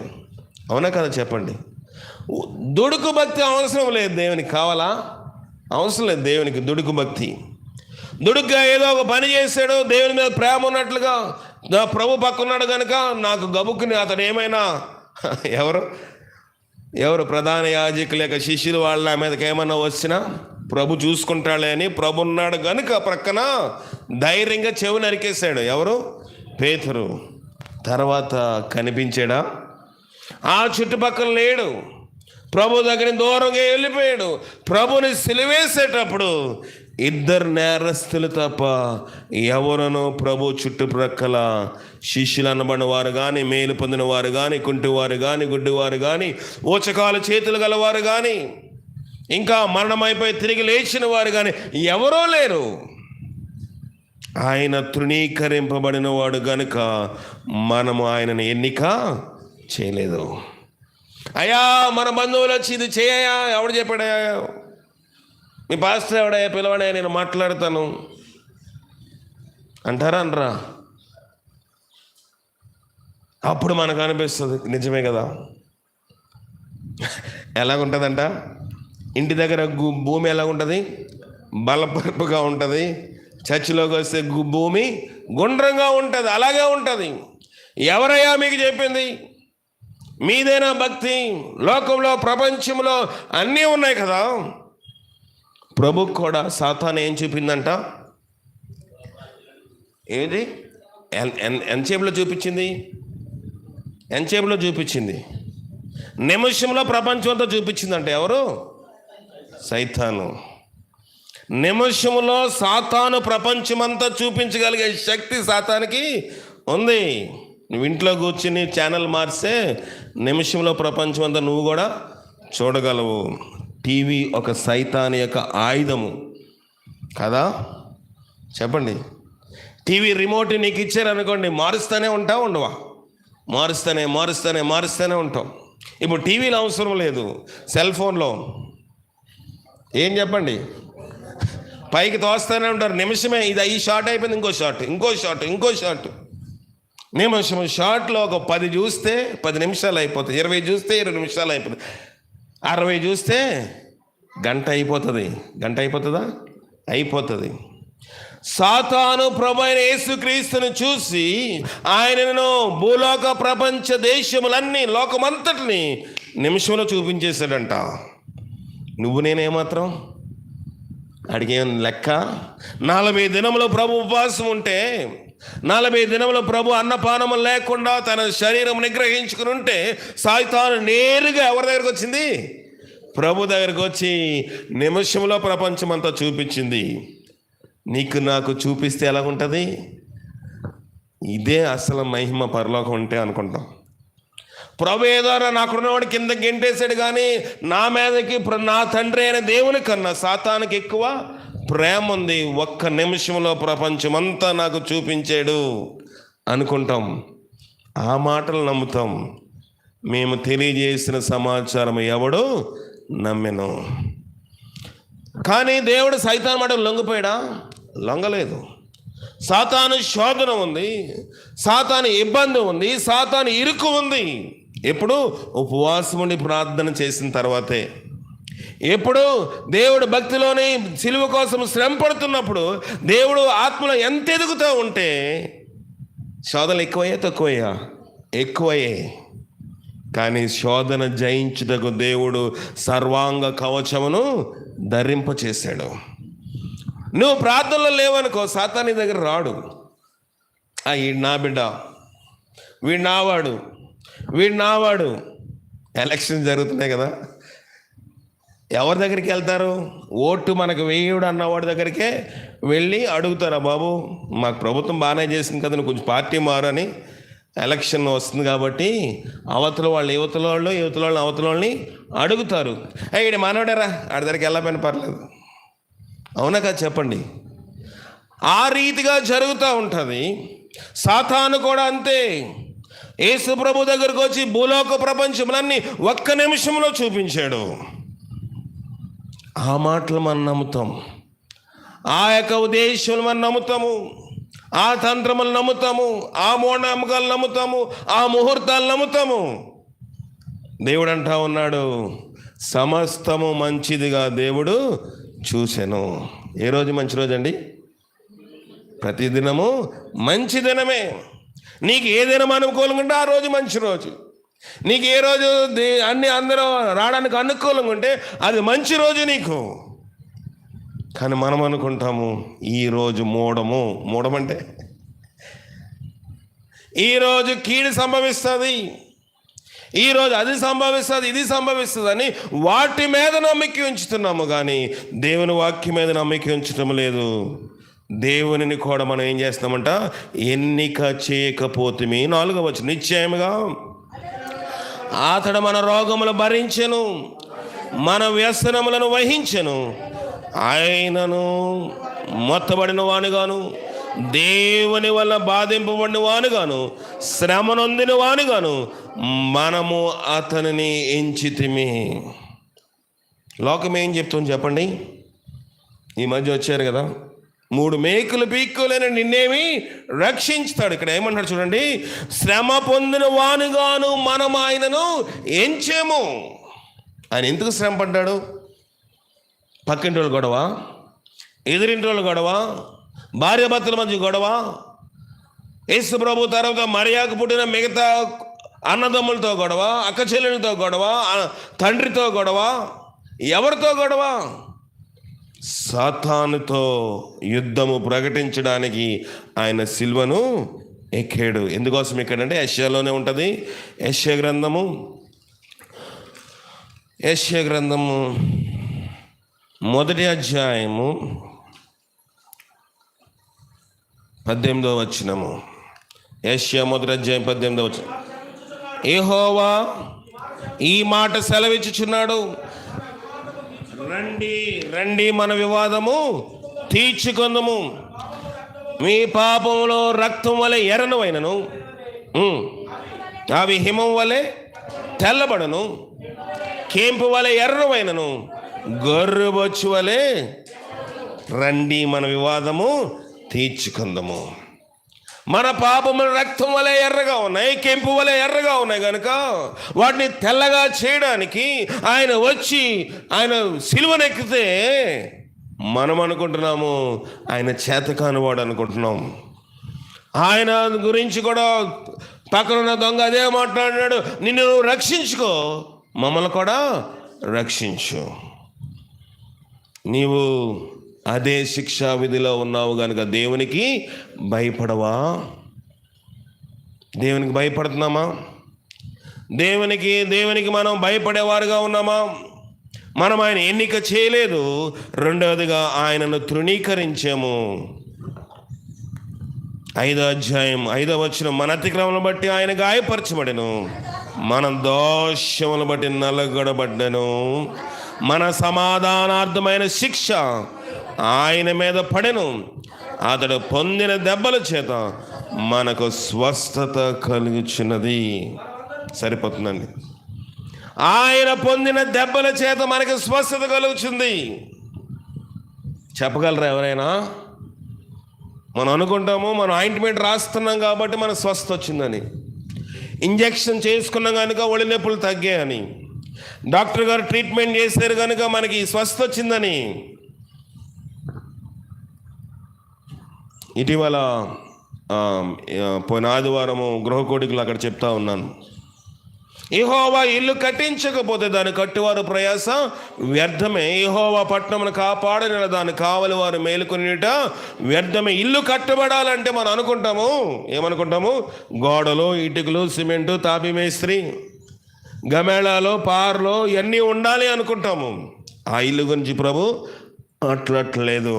అవునా కదా చెప్పండి? దుడుకు భక్తి అవసరం లేదు దేవునికి. కావాలా? అవసరం లేదు దేవునికి దుడుకు భక్తి. దుడుగ్గా ఏదో ఒక పని చేశాడు, దేవుని మీద ప్రేమ ఉన్నట్లుగా, నా ప్రభు పక్కన్నాడు కనుక నాకు గబుక్కుని అతడు ఏమైనా ఎవరు ప్రధాన యాజకులు లేక శిష్యులు వాళ్ళ మీదకి ఏమన్నా వచ్చినా ప్రభు చూసుకుంటాడే అని ప్రభు ఉన్నాడు కనుక ప్రక్కన ధైర్యంగా చెవి నరికేశాడు. ఎవరు? పేతురు. తర్వాత కనిపించాడా? ఆ చుట్టుపక్కల లేడు. ప్రభు దగ్గర దూరంగా వెళ్ళిపోయాడు. ప్రభుని సిలువేసేటప్పుడు 2 నేరస్తులు తప్ప ఎవరనో ప్రభు చుట్టుప్రక్కల శిష్యులు అనబడిన వారు కానీ, మేలు పొందిన వారు కానీ, కుంటివారు కానీ, గుడ్డివారు కానీ, ఊచకాలు చేతులు గలవారు కానీ, ఇంకా మరణమైపోయి తిరిగి లేచిన వారు కానీ ఎవరో లేరు. ఆయన తృణీకరింపబడిన వాడు గనుక మనము ఆయనను ఎన్నిక చేయలేదు. అయ్యా, మన బంధువులు వచ్చి ఇది చేయయా, ఎవడు చెప్పాడయా? మీ పాస్టర్ ఎవడయ్యా, పిలవడయ్యా, నేను మాట్లాడతాను అంటారా? అనరా? అప్పుడు మనకు అనిపిస్తుంది నిజమే కదా. ఎలాగుంటుందంట? ఇంటి దగ్గర భూమి ఎలాగుంటుంది? బలపరుపుగా ఉంటుంది. చర్చిలోకి వస్తే భూమి గుండ్రంగా ఉంటుంది. అలాగే ఉంటుంది. ఎవరయ్యా మీకు చెప్పింది? మీదేనా భక్తి? లోకంలో ప్రపంచంలో అన్నీ ఉన్నాయి కదా. ప్రభుకు కూడా సాతాను ఏం చూపిందంట? ఏది? ఎంతసేపులో చూపించింది? ఎంతసేపులో చూపించింది? నిమిషంలో ప్రపంచం అంతా చూపించిందంట. ఎవరు? సైతాను. నిమిషంలో సాతాను ప్రపంచమంతా చూపించగలిగే శక్తి సాతానికి ఉంది. నువ్వు ఇంట్లో కూర్చుని ఛానల్ మార్స్తే నిమిషంలో ప్రపంచం అంతా నువ్వు కూడా చూడగలవు. టీవీ ఒక సైతాను యొక్క ఆయుధము కదా. చెప్పండి, టీవీ రిమోట్ నీకు ఇచ్చారనుకోండి, మారుస్తూనే ఉంటావు, ఉండవా? మారుస్తూనే ఉంటాం. ఇప్పుడు టీవీలో అవసరం లేదు, సెల్ ఫోన్లో ఏం చెప్పండి, పైకి తోస్తూనే ఉంటారు. నిమిషమే ఇది ఈ షార్ట్ అయిపోయింది, ఇంకో షార్ట్. నిమిషం షార్ట్లో ఒక 10 చూస్తే 10 నిమిషాలు అయిపోతుంది, 20 చూస్తే 20 నిమిషాలు అయిపోతుంది, 60 చూస్తే గంట అయిపోతుంది. గంట అయిపోతుందా? అయిపోతుంది. సాతాను ప్రభువైన యేసుక్రీస్తును చూసి ఆయనను భూలోక ప్రపంచ దేశములన్నీ, లోకమంతటిని నిమిషంలో చూపించేశాడంట. నువ్వు నేనేమాత్రం అడిగేం లెక్క. 40 దినములు ప్రభు ఉపవాసం ఉంటే, 40 దినములు ప్రభు అన్నపానము లేకుండా తన శరీరం నిగ్రహించుకుని ఉంటే, సాయితాను నేరుగా ఎవరి దగ్గరకు వచ్చింది? ప్రభు దగ్గరకు వచ్చి నిమిషంలో ప్రపంచమంతా చూపించింది. నీకు నాకు చూపిస్తే ఎలా ఉంటుంది? ఇదే అసలు మహిమ పరలోకం ఉంటే అనుకుంటాం. ప్రభు ఏదో నాకున్నవాడు కింద గెంటేశాడు, కానీ నా మీదకి నా తండ్రి అయిన దేవుని కన్నా సాతానికి ఎక్కువ ప్రేమ ఉంది. ఒక్క నిమిషంలో ప్రపంచమంతా నాకు చూపించాడు అనుకుంటాం. ఆ మాటలు నమ్ముతాం. మేము తెలియజేసిన సమాచారం ఎవడు నమ్మెను. కానీ దేవుడు సైతాను మాట లొంగిపోయాడా? లొంగలేదు. సాతాను శోధన ఉంది, సాతాను ఇబ్బంది ఉంది, సాతాను ఇరుకు ఉంది. ఎప్పుడు? ఉపవాసం ఉండి ప్రార్థన చేసిన తర్వాతే. ఎప్పుడు? దేవుడు భక్తిలోని సిలువ కోసం శ్రమ పడుతున్నప్పుడు, దేవుడు ఆత్మలో ఎంత ఎదుగుతూ ఉంటే, శోధనలు ఎక్కువయ్యా తక్కువయ్యా? ఎక్కువయ్యే. కానీ శోధన జయించుటకు దేవుడు సర్వాంగ కవచమును ధరింపచేశాడు. నువ్వు ప్రార్థనలో లేవనుకో, సాతాను నీ దగ్గర రాడు. వీడు నా బిడ్డ, వీడు నావాడు, వీడు నావాడు. ఎలక్షన్ జరుగుతున్నాయి కదా, ఎవరి దగ్గరికి వెళ్తారు? ఓటు మనకు వేయుడు అన్నవాడి దగ్గరికే వెళ్ళి అడుగుతారా, బాబు మాకు ప్రభుత్వం బాగానే చేసింది కదా, నువ్వు కొంచెం పార్టీ మారని. ఎలక్షన్ వస్తుంది కాబట్టి అవతల వాళ్ళు యువతల వాళ్ళు అవతల వాళ్ళని అడుగుతారు. ఈడు మనోడరా, ఆడి దగ్గరికి వెళ్ళకపోయినా పర్లేదు. అవునా కదా చెప్పండి? ఆ రీతిగా జరుగుతూ ఉంటుంది. సాతాను కూడా అంతే. యేసు ప్రభు దగ్గరకు వచ్చి భూలోక ప్రపంచములన్నీ ఒక్క నిమిషంలో చూపించాడు. ఆ మాటలు మనం నమ్ముతాం, ఆ యొక్క ఉద్దేశాలు మనం నమ్ముతాము, ఆ తంత్రములు నమ్ముతాము, ఆ మూఢనమ్మకాలు నమ్ముతాము, ఆ ముహూర్తాలు నమ్ముతాము. దేవుడు అంటా ఉన్నాడు, సమస్తము మంచిదిగా దేవుడు చూసెను. ఏ రోజు మంచి రోజు అండి? ప్రతిదినము మంచి దినమే. నీకు ఏ దినం అనుకూలంగా ఉంటే ఆ రోజు మంచి రోజు. నీకు ఏ రోజు అందరూ రావడానికి అనుకూలంగా ఉంటే అది మంచి రోజు నీకు. కానీ మనం అనుకుంటాము ఈరోజు మూఢమంటే ఈరోజు కీడు సంభవిస్తుంది, ఈరోజు అది సంభవిస్తుంది, ఇది సంభవిస్తుంది అని వాటి మీద నమ్మిక ఉంచుతున్నాము. కానీ దేవుని వాక్యం మీద నమ్మిక ఉంచటం లేదు. దేవునిని కూడా మనం ఏం చేస్తామంట? ఎన్నిక చేయకపోతే 4వ వచనం, నిశ్చయముగా అతడు మన రోగములు భరించెను, మన వ్యసనములను వహించెను, ఆయనను మొత్తబడిన వానుగాను, దేవుని వల్ల బాధింపబడిన వానుగాను, శ్రమ నొందిన వానుగాను మనము అతనిని ఎంచితిమి. లోకం ఏం చెప్తుంది చెప్పండి? ఈ మధ్య వచ్చారు కదా, 3 మేకులు పీక్కులైన నిన్నేమి రక్షించుతాడు. ఇక్కడ ఏమంటాడు చూడండి, శ్రమ పొందిన వానుగాను మనం ఆయనను ఎంచాము. ఆయన ఎందుకు శ్రమ పడ్డాడు? పక్కింటి వాళ్ళు గొడవ, ఎదురింటి వాళ్ళు గొడవ, భార్యాభర్తల మధ్య గొడవ, యేసు ప్రభు తర్వాత మరియాకు పుట్టిన మిగతా అన్నదమ్ములతో గొడవ, అక్క చెల్లెలతో గొడవ, తండ్రితో గొడవ, ఎవరితో గొడవ? సాతానుతో యుద్ధము ప్రకటించడానికి ఆయన సిలువను ఎక్కాడు. ఎందుకోసం ఎక్కాడంటే యెషయాలోనే ఉంటుంది. యెషయా గ్రంథము 1వ అధ్యాయము 18వ వచనము. యెషయా 1వ అధ్యాయం 18వ వచనం. యెహోవా ఈ మాట సెలవిచ్చుచున్నాడు, రండి రండి మన వివాదము తీర్చుకొందుము. మీ పాపములో రక్తం వలె ఎర్రనవైనను, అవి హిమం వలె తెల్లబడను, కేంపు వలె ఎర్రనవైనను, గొర్రెబొచ్చు వలె రండి మన వివాదము తీర్చుకుందాము. మన పాపముల రక్తం వలె ఎర్రగా ఉన్నాయి, కెంపు వలె ఎర్రగా ఉన్నాయి కనుక వాటిని తెల్లగా చేయడానికి ఆయన వచ్చి ఆయన సిలువనెక్కితే మనం అనుకుంటున్నాము ఆయన చేతకానివాడు అనుకుంటున్నాం. ఆయన గురించి కూడా పక్కనున్న దొంగ అదే మాట్లాడినాడు, నిన్ను నువ్వు రక్షించుకో, మమ్మల్ని కూడా రక్షించు. నీవు అదే శిక్షా విధిలో ఉన్నావు కనుక దేవునికి భయపడవా? దేవునికి భయపడుతున్నామా? దేవునికి మనం భయపడేవారుగా ఉన్నామా? మనం ఆయన ఎన్నిక చేయలేదు. రెండవదిగా ఆయనను తృణీకరించాము. 5వ అధ్యాయం 5వ వచనం, మన అతిక్రమలను బట్టి ఆయన గాయపరచబడెను, మన దోషములను బట్టి నలగొడబడ్డెను, మన సమాధానార్థమైన శిక్ష ఆయన మీద పడెను, అతడు పొందిన దెబ్బల చేత మనకు స్వస్థత కలుగుచున్నది. సరిపోతుందండి. ఆయన పొందిన దెబ్బల చేత మనకు స్వస్థత కలుగుతుంది. చెప్పగలరా ఎవరైనా? మనం అనుకుంటాము మనం ఆయింట్మెంట్ రాస్తున్నాం కాబట్టి మనకు స్వస్థత వచ్చిందని, ఇంజెక్షన్ చేసుకున్నాం కనుక ఒళ్ళు నొప్పులు తగ్గాయని, డాక్టర్ గారు ట్రీట్మెంట్ చేశారు కనుక మనకి స్వస్థత వచ్చిందని. ఇటీవల పోయిన ఆదివారము గృహకోడికులు అక్కడ చెప్తా ఉన్నాను, యెహోవా ఇల్లు కట్టించకపోతే దాని కట్టువారు ప్రయాస వ్యర్థమే, యెహోవా పట్టణమును కాపాడని దాని కావలి వారు మేలుకొనిట వ్యర్థమే. ఇల్లు కట్టబడాలంటే మనం అనుకుంటాము, ఏమనుకుంటాము? గోడలు, ఇటుకలు, సిమెంటు, తాపి మేస్త్రి, గమేళాలు, పార్లు ఇవన్నీ ఉండాలి అనుకుంటాము. ఆ ఇల్లు గురించి ప్రభు అట్లట్లేదు.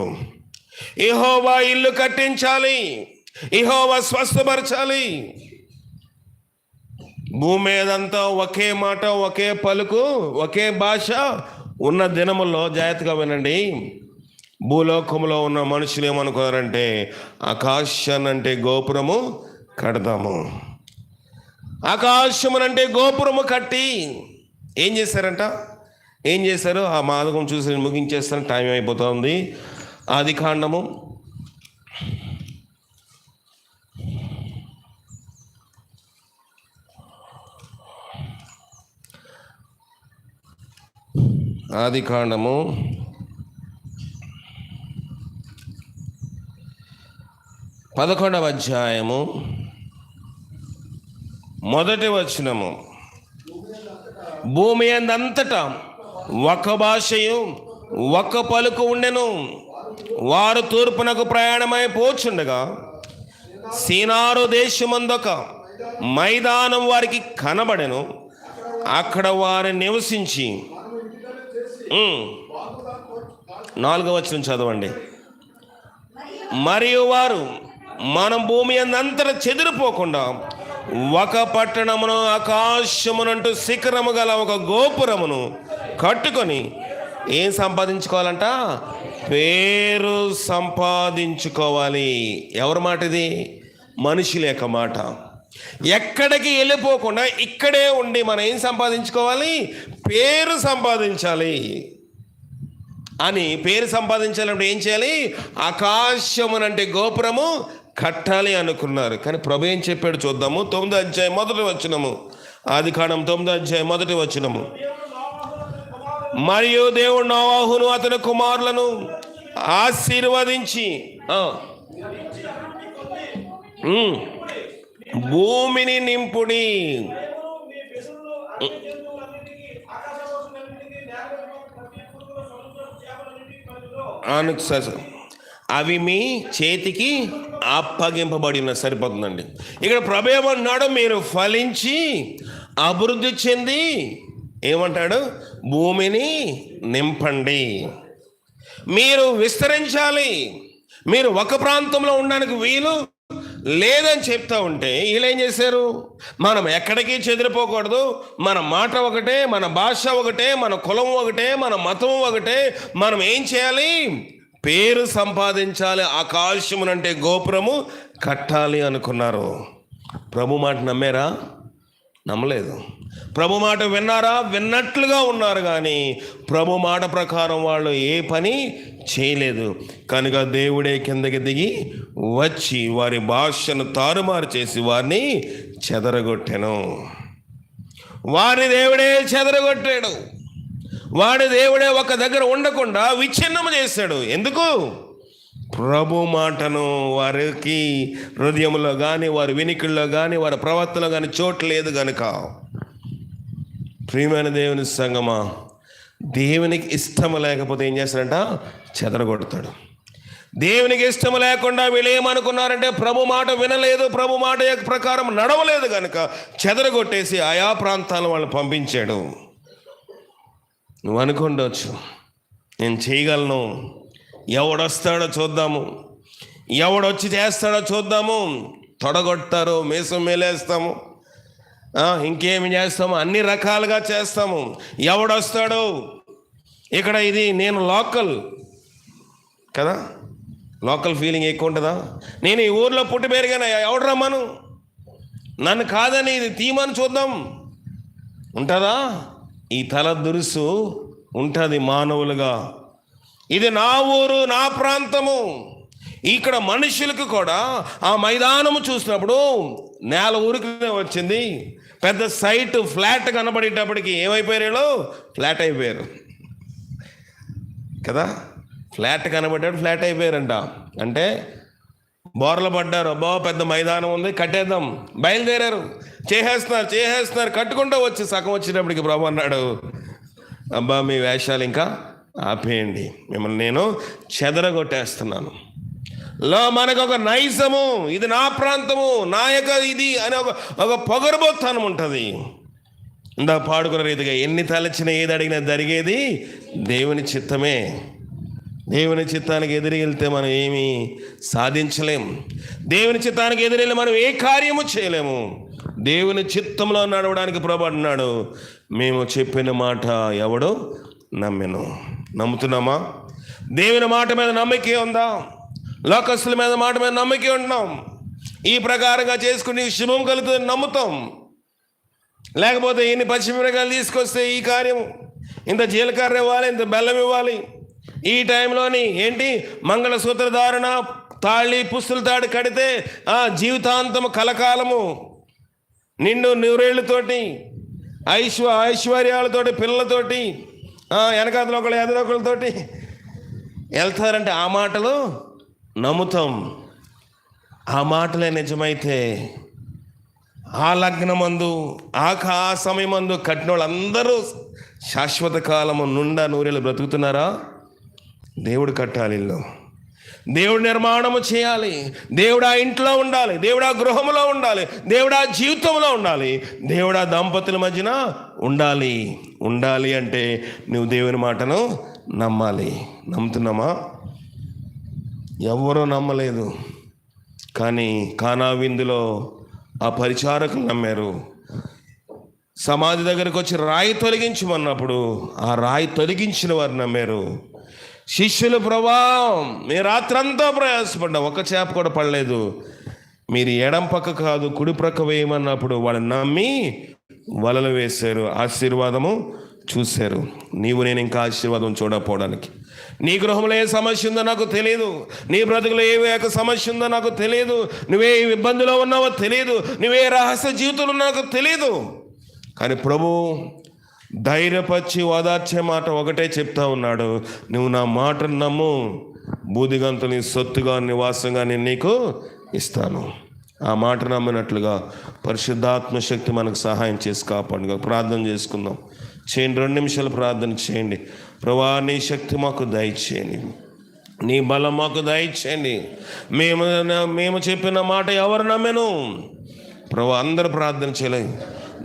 యెహోవా ఇల్లు కట్టించాలి, యెహోవా స్వస్థపరచాలి. భూమి మీదంతా ఒకే మాట, ఒకే పలుకు, ఒకే భాష ఉన్న దినముల్లో, జాగ్రత్తగా వినండి, భూలోకంలో ఉన్న మనుషులు ఏమనుకున్నారంటే ఆకాశానంటే గోపురము కడతాము. ఆకాశమునంటే గోపురము కట్టి ఏం చేశారు? ఆ మాదకం చూసి నేను ముగించేస్తాను, టైం అయిపోతూ ఉంది. ఆదికాండము 11వ అధ్యాయము 1వ వచనము, భూమి అంతటా ఒక భాషయు ఒక పలుకు ఉండెను, వారు తూర్పునకు ప్రయాణమై పోచుండగా సీనారు దేశమందొక మైదానం వారికి కనబడెను, అక్కడ వారు నివసించి. 4వ వచనం చదవండి. మరియు వారు మనం భూమి అంతటా చెదిరిపోకుండా ఒక పట్టణమును ఆకాశమునంటూ శిఖరము గల ఒక గోపురమును కట్టుకొని ఏం సంపాదించుకోవాలంట? పేరు సంపాదించుకోవాలి. ఎవరి మాట ఇది? మనుషుల యొక్క మాట. ఎక్కడికి వెళ్ళిపోకుండా ఇక్కడే ఉండి మనం ఏం సంపాదించుకోవాలి? పేరు సంపాదించాలి. అని పేరు సంపాదించాలంటే ఏం చేయాలి? ఆకాశమునంటే గోపురము కట్టాలి అనుకున్నారు. కానీ ప్రభు ఏం చెప్పాడు చూద్దాము. 9వ అధ్యాయం 1వ వచనము, ఆదికాండం 9వ అధ్యాయం 1వ వచనము. మరియు దేవుడు నోవాహును అతని కుమారులను ఆశీర్వదించి భూమిని నింపుడి, అవి మీ చేతికి అప్పగింపబడిన. సరిపోతుందండి. ఇక్కడ ప్రభు ఏమన్నాడు? మీరు ఫలించి అభివృద్ధి చెంది ఏమంటాడు? భూమిని నింపండి, మీరు విస్తరించాలి. మీరు ఒక ప్రాంతంలో ఉండడానికి వీలు లేదని చెప్తా ఉంటే వీళ్ళు ఏం చేశారు? మనం ఎక్కడికి చెదిరిపోకూడదు, మన మాట ఒకటే, మన భాష ఒకటే, మన కులం ఒకటే, మన మతం ఒకటే. మనం ఏం చేయాలి? పేరు సంపాదించాలి, ఆకాశమునంటే గోపురము కట్టాలి అనుకున్నారు. ప్రభు మాట నమ్మారా? నమ్మలేదు. ప్రభు మాట విన్నారా? విన్నట్లుగా ఉన్నారు, కానీ ప్రభు మాట ప్రకారం వాళ్ళు ఏ పని చేయలేదు. కనుక దేవుడే కిందకి దిగి వచ్చి వారి భాషను తారుమారు చేసి వారిని చెదరగొట్టెను. వారి దేవుడే చెదరగొట్టాడు. వాడి దేవుడే ఒక దగ్గర ఉండకుండా విచ్ఛిన్నం చేశాడు. ఎందుకు? ప్రభు మాటను వారికి హృదయంలో కానీ, వారి వినికిల్లో కానీ, వారి ప్రవర్తనలో కానీ చోటు లేదు కనుక. ప్రియమైన దేవుని సంగమా, దేవునికి ఇష్టము లేకపోతే ఏం చేస్తాడంట? చెదరగొడతాడు. దేవునికి ఇష్టము లేకుండా వీళ్ళు ఏమనుకున్నారంటే ప్రభు మాట వినలేదు, ప్రభు మాట ప్రకారం నడవలేదు కనుక చెదరగొట్టేసి ఆయా ప్రాంతాలను వాళ్ళు పంపించాడు. నువ్వు అనుకుండొచ్చు, నేను చేయగలను, ఎవడొస్తాడో చూద్దాము, ఎవడొచ్చి చేస్తాడో చూద్దాము, తొడగొడతారు, మీసం మేలేస్తాము, ఇంకేమి చేస్తాము, అన్ని రకాలుగా చేస్తాము, ఎవడొస్తాడో. ఇక్కడ ఇది నేను లోకల్ కదా, లోకల్ ఫీలింగ్ ఎక్కువ ఉంటుందా? నేను ఈ ఊర్లో పుట్టి పెరిగాను, ఎవడు రమ్మను, నన్ను కాదని ఇది తీమని చూద్దాం ఉంటుందా? ఈ తల దురుసు ఉంటుంది మానవులుగా. ఇది నా ఊరు, నా ప్రాంతము. ఇక్కడ మనుషులకు కూడా ఆ మైదానము చూసినప్పుడు నేల ఊరికి వచ్చింది, పెద్ద సైట్ ఫ్లాట్ కనబడేటప్పటికి ఏమైపోయారు? ఫ్లాట్ అయిపోయారు కదా. ఫ్లాట్ కనబడ్డాడు, ఫ్లాట్ అయిపోయారంట. అంటే బోర్లు పడ్డారు, అబ్బా పెద్ద మైదానం ఉంది, కట్టేద్దాం, బయలుదేరారు, చేసేస్తున్నారు, కట్టుకుంటూ వచ్చి సగం వచ్చేటప్పటికి ప్రభు అన్నాడు, అబ్బా మీ వేషాలు ఇంకా ఆపేయండి, మిమ్మల్ని నేను చెదరగొట్టేస్తున్నాను. మనకు ఒక నైజము, ఇది నా ప్రాంతము, నా యొక్క ఇది అనే ఒక పొగరుబోత్తనం ఉంటుంది. ఇందా పాడుకున్న రీతిగా ఎన్ని తలచిన ఏది అడిగినా జరిగేది దేవుని చిత్తమే. దేవుని చిత్తానికి ఎదురు వెళ్తే మనం ఏమీ సాధించలేం. దేవుని చిత్తానికి ఎదురెళ్ళి మనం ఏ కార్యము చేయలేము. దేవుని చిత్తంలో నడవడానికి ప్రభు అన్నాడు, మేము చెప్పిన మాట ఎవడు నమ్మెను. నమ్ముతున్నామా? దేవుని మాట మీద నమ్మకం ఉందా? లోకస్తుల మీద మాట మీద నమ్మకం ఉంటున్నాం. ఈ ప్రకారంగా చేసుకుని శుభం కలుగుతుంది నమ్ముతాం. లేకపోతే ఇన్ని పచ్చిమిరకాయలు తీసుకొస్తే ఈ కార్యం, ఇంత జీలకర్ర ఇవ్వాలి, ఇంత బెల్లం ఇవ్వాలి, ఈ టైంలోని ఏంటి మంగళసూత్ర ధారణ, తాళి పుస్తుల తాడు కడితే జీవితాంతము కలకాలము నిండు నూరేళ్లతోటి ఐశ్వర్యాలతోటి పిల్లలతోటి వెనకాతలో ఒకళ్ళు ఎదురొకళ్ళతోటి వెళ్తారంటే ఆ మాటలు నమ్ముతాం. ఆ మాటలే నిజమైతే ఆ లగ్నమందు ఆ సమయమందు కట్టిన వాళ్ళందరూ శాశ్వత కాలము నుండా నూరేళ్ళు బ్రతుకుతున్నారా? దేవుడు కట్టాలి ఇల్లు, దేవుడు నిర్మాణము చేయాలి, దేవుడు ఆ ఇంట్లో ఉండాలి, దేవుడు ఆ గృహంలో ఉండాలి, దేవుడు ఆ జీవితంలో ఉండాలి, దేవుడు ఆ దంపతుల మధ్యన ఉండాలి అంటే నువ్వు దేవుని మాటను నమ్మాలి. నమ్ముతున్నామా? ఎవరూ నమ్మలేదు, కానీ కానా విందులో ఆ పరిచారకులు నమ్మారు. సమాధి దగ్గరకు వచ్చి రాయి తొలగించమన్నప్పుడు ఆ రాయి తొలగించిన వారు నమ్మారు. శిష్యులు, ప్రభా మీరు రాత్రంతా ప్రయాసపడ్డాం, ఒక్క చేప కూడా పడలేదు, మీరు ఎడం పక్క కాదు కుడి ప్రక్క వేయమన్నప్పుడు వాళ్ళు నమ్మి వలలు వేశారు, ఆశీర్వాదము చూశారు. నీవు నేను ఇంకా ఆశీర్వాదం చూడకపోవడానికి, నీ గృహంలో ఏ సమస్య ఉందో నాకు తెలియదు, నీ బ్రతుకులో ఏ సమస్య ఉందో నాకు తెలియదు, నువ్వే ఇబ్బందిలో ఉన్నావో తెలియదు, నువ్వే రహస్య జీవితంలో నాకు తెలియదు. కానీ ప్రభు ధైర్యపరిచి ఓదార్చే మాట ఒకటే చెప్తా ఉన్నాడు, నువ్వు నా మాటను నమ్ము, బూదిగంతుని సొత్తుగా నివాసంగా నేను నీకు ఇస్తాను. ఆ మాట నమ్మినట్లుగా పరిశుద్ధాత్మ శక్తి మనకు సహాయం చేసి కాపాడుగా. ప్రార్థన చేసుకుందాం. చేయండి, 2 నిమిషాలు ప్రార్థన చేయండి. ప్రభువా నీ శక్తి మాకు దయచేయండి, నీ బలం మాకు దయచేయండి. మేము చెప్పిన మాట ఎవరు నమ్మెను? ప్రభువా అందరూ ప్రార్థన చేయలేదు.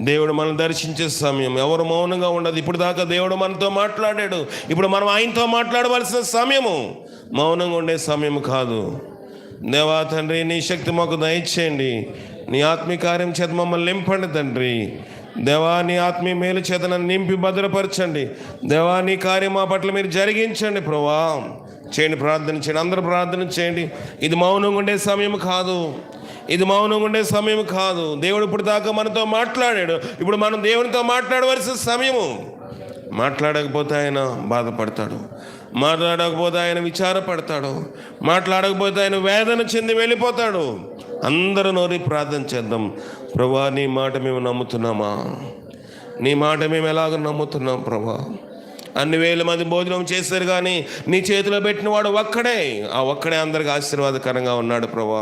దేవుడు మనం దర్శించే సమయం, ఎవరు మౌనంగా ఉండదు. ఇప్పుడు దాకా దేవుడు మనతో మాట్లాడాడు, ఇప్పుడు మనం ఆయనతో మాట్లాడవలసిన సమయము, మౌనంగా ఉండే సమయం కాదు. దేవా తండ్రి నీ శక్తి మాకు దయచేయండి, నీ ఆత్మీయ కార్యం చేత మమ్మల్ని నింపండి తండ్రి. దేవా నీ ఆత్మీయ మేలు చేత నన్ను నింపి భద్రపరచండి. దేవా నీ కార్యం మా పట్ల మీరు జరిగించండి. ప్రభా చేయండి, ప్రార్థన చేయండి, అందరూ ప్రార్థన చేయండి. ఇది మౌనంగా ఉండే సమయం కాదు, ఇది మౌనంగా ఉండే సమయం కాదు. దేవుడు ఇప్పుడు దాకా మనతో మాట్లాడాడు, ఇప్పుడు మనం దేవునితో మాట్లాడవలసిన సమయము. మాట్లాడకపోతే ఆయన బాధపడతాడు, మాట్లాడకపోతే ఆయన విచారపడతాడు, మాట్లాడకపోతే ఆయన వేదన చెంది వెళ్ళిపోతాడు. అందరూ నోరి ప్రార్థన చేద్దాం. ప్రభా నీ మాట మేము నమ్ముతున్నామా? నీ మాట మేము ఎలాగ నమ్ముతున్నాం ప్రభా? అన్ని వేల మంది భోజనం చేశారు, కానీ నీ చేతిలో పెట్టిన వాడు ఒక్కడే, ఆ ఒక్కడే అందరికి ఆశీర్వాదకరంగా ఉన్నాడు. ప్రభా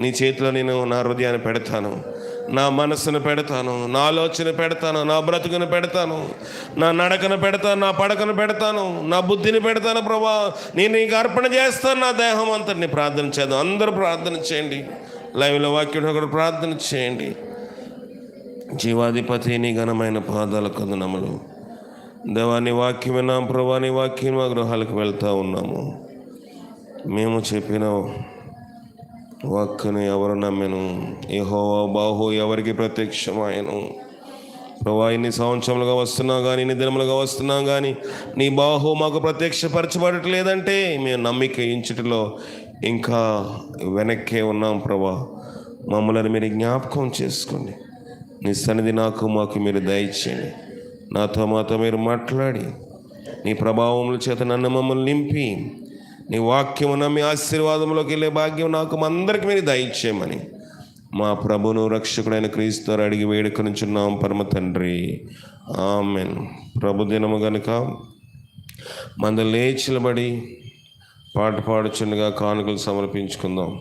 నీ చేతిలో నేను నా హృదయాన్ని పెడతాను, నా మనసును పెడతాను, నా ఆలోచన పెడతాను, నా బ్రతుకును పెడతాను, నా నడకను పెడతాను, నా పడకను పెడతాను, నా బుద్ధిని పెడతాను ప్రభా. నేను నీకు అర్పణ చేస్తాను నా దేహం అంతటిని. ప్రార్థన చేద్దాం, అందరూ ప్రార్థన చేయండి. లైవ్లో వాక్యం కూడా ప్రార్థన చేయండి. జీవాధిపతి నీ ఘనమైన పాదాల కందనములు దేవా, నీ వాక్యం విన్నాం ప్రభా. నీ వాక్యం మా గృహాలకు వెళ్తూ ఉన్నాము. మేము చెప్పిన వాక్కును ఎవరు నమ్మెను? యెహోవా బాహు ఎవరికి ప్రత్యక్షమాయను? ప్రభా, ఇన్ని సంవత్సరములుగా వస్తున్నాం కానీ, ఇన్ని దినములుగా వస్తున్నాం కానీ నీ బాహు మాకు ప్రత్యక్షపరచబడట్లేదంటే మేము నమ్మిక ఇంచుటిలో ఇంకా వెనక్కే ఉన్నాం ప్రభా. మమ్మల్ని మీరు జ్ఞాపకం చేసుకోండి. నీ సన్నిధి మాకు మీరు దయచేయండి. నాతో మాతో మీరు మాట్లాడి నీ ప్రభావముల చేత నన్ను మమ్మల్ని నింపి నీ వాక్యము నమ్మి ఆశీర్వాదంలోకి వెళ్ళే భాగ్యం నాకు అందరికి మీరు దయచేయమని మా ప్రభును రక్షకుడైన క్రీస్తు అడిగి వేడుకొనుచున్నాం పరమ తండ్రి, ఆమెన్. ప్రభు దినము గనుక మంద లేచిలబడి పాట పాడుచుండగా కానుకలు సమర్పించుకుందాం.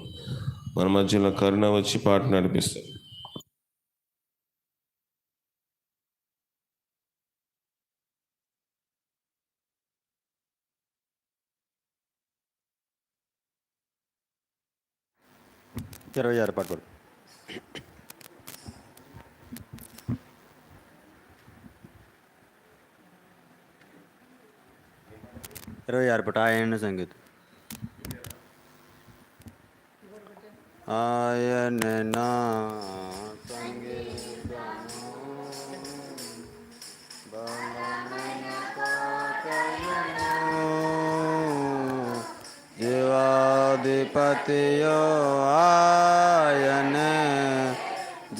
మన మధ్యలో కరుణ వచ్చి పాట నడిపిస్తాం. ఇరవై ఆరు పాట 26 పాట ఆయన సంగీతం. ఆయన నా జీవాధిపతియో ఆయనే,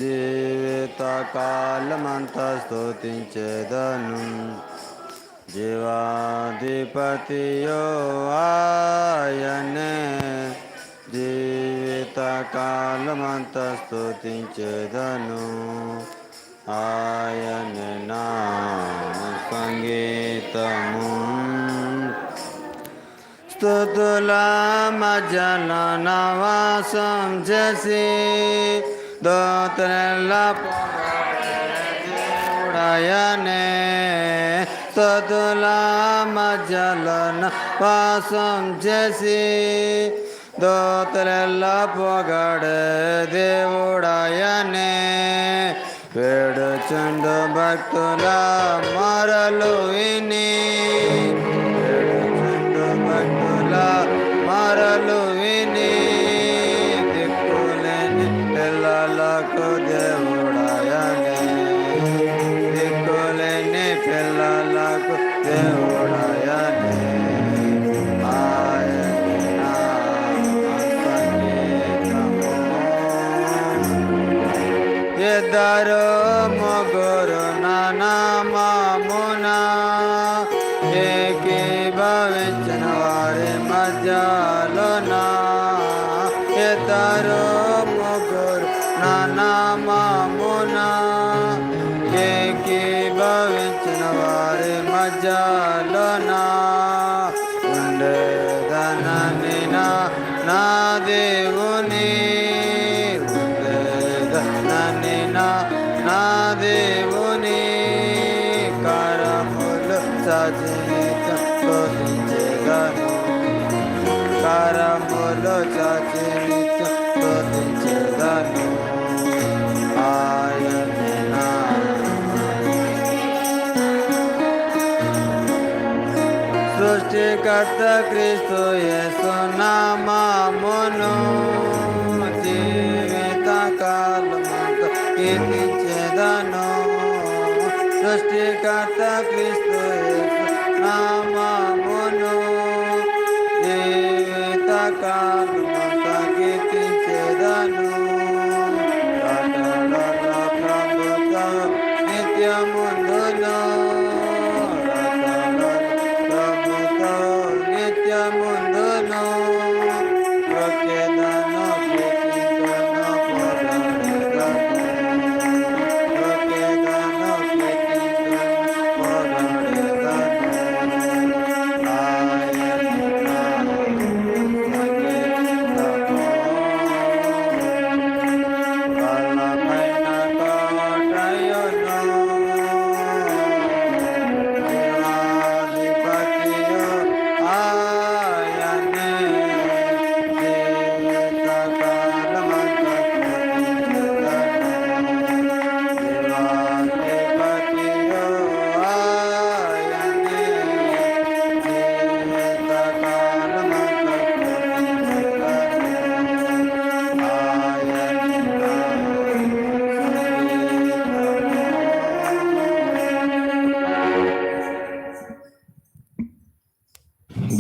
జీవిత కాలమంతా స్తుతించేదను. జీవాధిపతియో ఆయనే, జీవిత కాలమంతా స్తుతించేదను. ఆయనే నా సంగీతము. స్తుతుల మధ్యలో నవాసం చేసి దోత్రెల్ల దేవుడయనే. స్తుతుల మధ్యలో నవాసం చేసి దోత్రెల్ల పొగడే దేవుడయనే. వేడుచుండు భక్తుల మొరలు విని, మరలు విని, దిక్కులేని పిల్లలకు దేవుడయనే. దిక్కులేని పిల్లలకు దేవుడయనే. ఆయనే నా సంగీతము. ఇద్దరు ముగ్గురు నా నామమున ఏకీభవించిన వారి మధ్యలోన, ఇద్దరు ముగ్గురు నా నామమున ఏకీభవించిన వారి మధ్యలోన ఉండేదనని నా దేవుని. ఉండేదనని నా దేవుని. కరములు సజీతం స్తుతించెదను. కరములు సజీతం స్తుతించెదను. ఆయనే నా సృష్టికర్త క్రీస్తు యేసు నామమును జీవిత కాలమంతా కీర్తించెదను. సృష్టికర్త క్రీస్తు యేసు నామమును జీవిత కాలమంతా కీర్తించెదను. ప్రభుతో నిత్యముందును, ప్రభుతో నిత్యముందును. ప్రొక్కెదను కీర్తింతును పొగడెదను. ప్రొక్కెదను కీర్తింతును పొగడెదను. ఆయనే నా సంగీతము.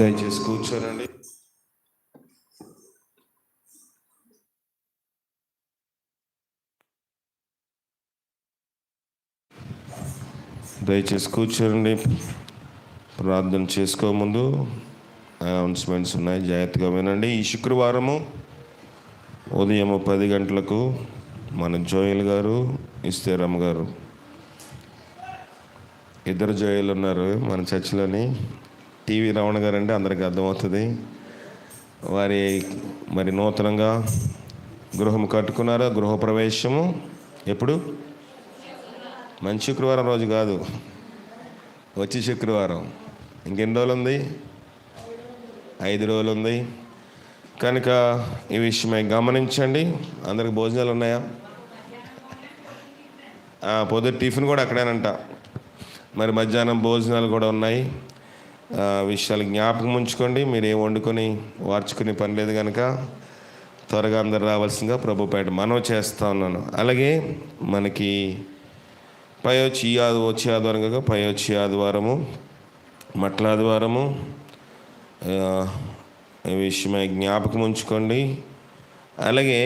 దయచేసి కూర్చోనండి. దయచేసి కూర్చోండి. ప్రార్థన చేసుకో ముందు అనౌన్స్మెంట్స్ ఉన్నాయి, జాగ్రత్తగా వినండి. ఈ శుక్రవారము ఉదయం 10 గంటలకు మన జోయల్ గారు, ఇస్తేరమ్మ గారు, ఇద్దరు జోయలు ఉన్నారు మన చర్చిలోని. టీవీ రమణ గారు అంటే అందరికీ అర్థమవుతుంది. మరి నూతనంగా గృహం కట్టుకున్నారు. గృహప్రవేశము ఎప్పుడు? మంచి శుక్రవారం రోజు కాదు, వచ్చి శుక్రవారం. ఇంకెన్ని రోజులు ఉంది? 5 రోజులు ఉంది. కనుక ఈ విషయమై గమనించండి. అందరికి భోజనాలు ఉన్నాయా? పొద్దున్న టిఫిన్ కూడా అక్కడేనంట. మరి మధ్యాహ్నం భోజనాలు కూడా ఉన్నాయి. విషయాలు జ్ఞాపకం ఉంచుకోండి. మీరు ఏం వండుకొని వార్చుకునే పని లేదు కనుక త్వరగా అందరు రావాల్సిందిగా ప్రభుపేట మనవి చేస్తూ ఉన్నాను. అలాగే మనకి వచ్చే ఆదివారం కాక వచ్చే ఆదివారము మట్ల ఆదివారము. ఈ విషయమై జ్ఞాపకం ఉంచుకోండి. అలాగే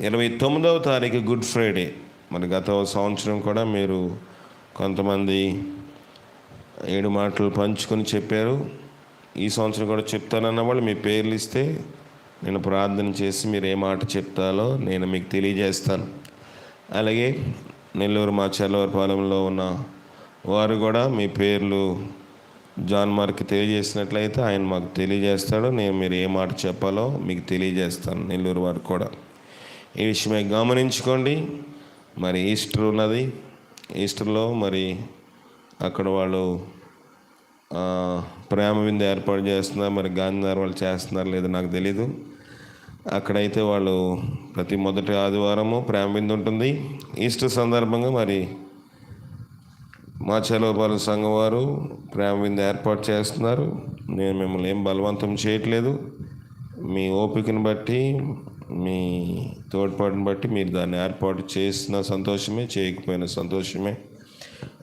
29వ తారీఖు గుడ్ ఫ్రైడే. మరి గత సంవత్సరం కూడా మీరు కొంతమంది 7 మాటలు పంచుకొని చెప్పారు. ఈ సంవత్సరం కూడా చెప్తానన్న వాళ్ళు మీ పేర్లు ఇస్తే నేను ప్రార్థన చేసి మీరు ఏ మాట చెప్తారో నేను మీకు తెలియజేస్తాను. అలాగే నెల్లూరు మా చెల్లవరపాలెంలో ఉన్న వారు కూడా మీ పేర్లు జాన్ మార్కి తెలియజేసినట్లయితే ఆయన మాకు తెలియజేస్తాడు. మీరు ఏ మాట చెప్పాలో మీకు తెలియజేస్తాను. నెల్లూరు వారు కూడా ఈ విషయమై గమనించుకోండి. మరి ఈస్టర్ ఉన్నది. ఈస్టర్లో మరి అక్కడ వాళ్ళు ప్రేమ విందు ఏర్పాటు చేస్తున్నారు. మరి గాంధీనగర్ వాళ్ళు చేస్తున్నారు లేదో నాకు తెలీదు. అక్కడైతే వాళ్ళు ప్రతి మొదటి ఆదివారము ప్రేమ విందు ఉంటుంది. ఈస్టర్ సందర్భంగా మరి మా చెలవపాలెం సంఘం వారు ప్రేమ విందు ఏర్పాటు చేస్తున్నారు. నేను మిమ్మల్ని ఏం బలవంతం చేయట్లేదు. మీ ఓపికను బట్టి, మీ తోడ్పాటును బట్టి మీరు దాన్ని ఏర్పాటు చేసిన సంతోషమే, చేయకపోయిన సంతోషమే.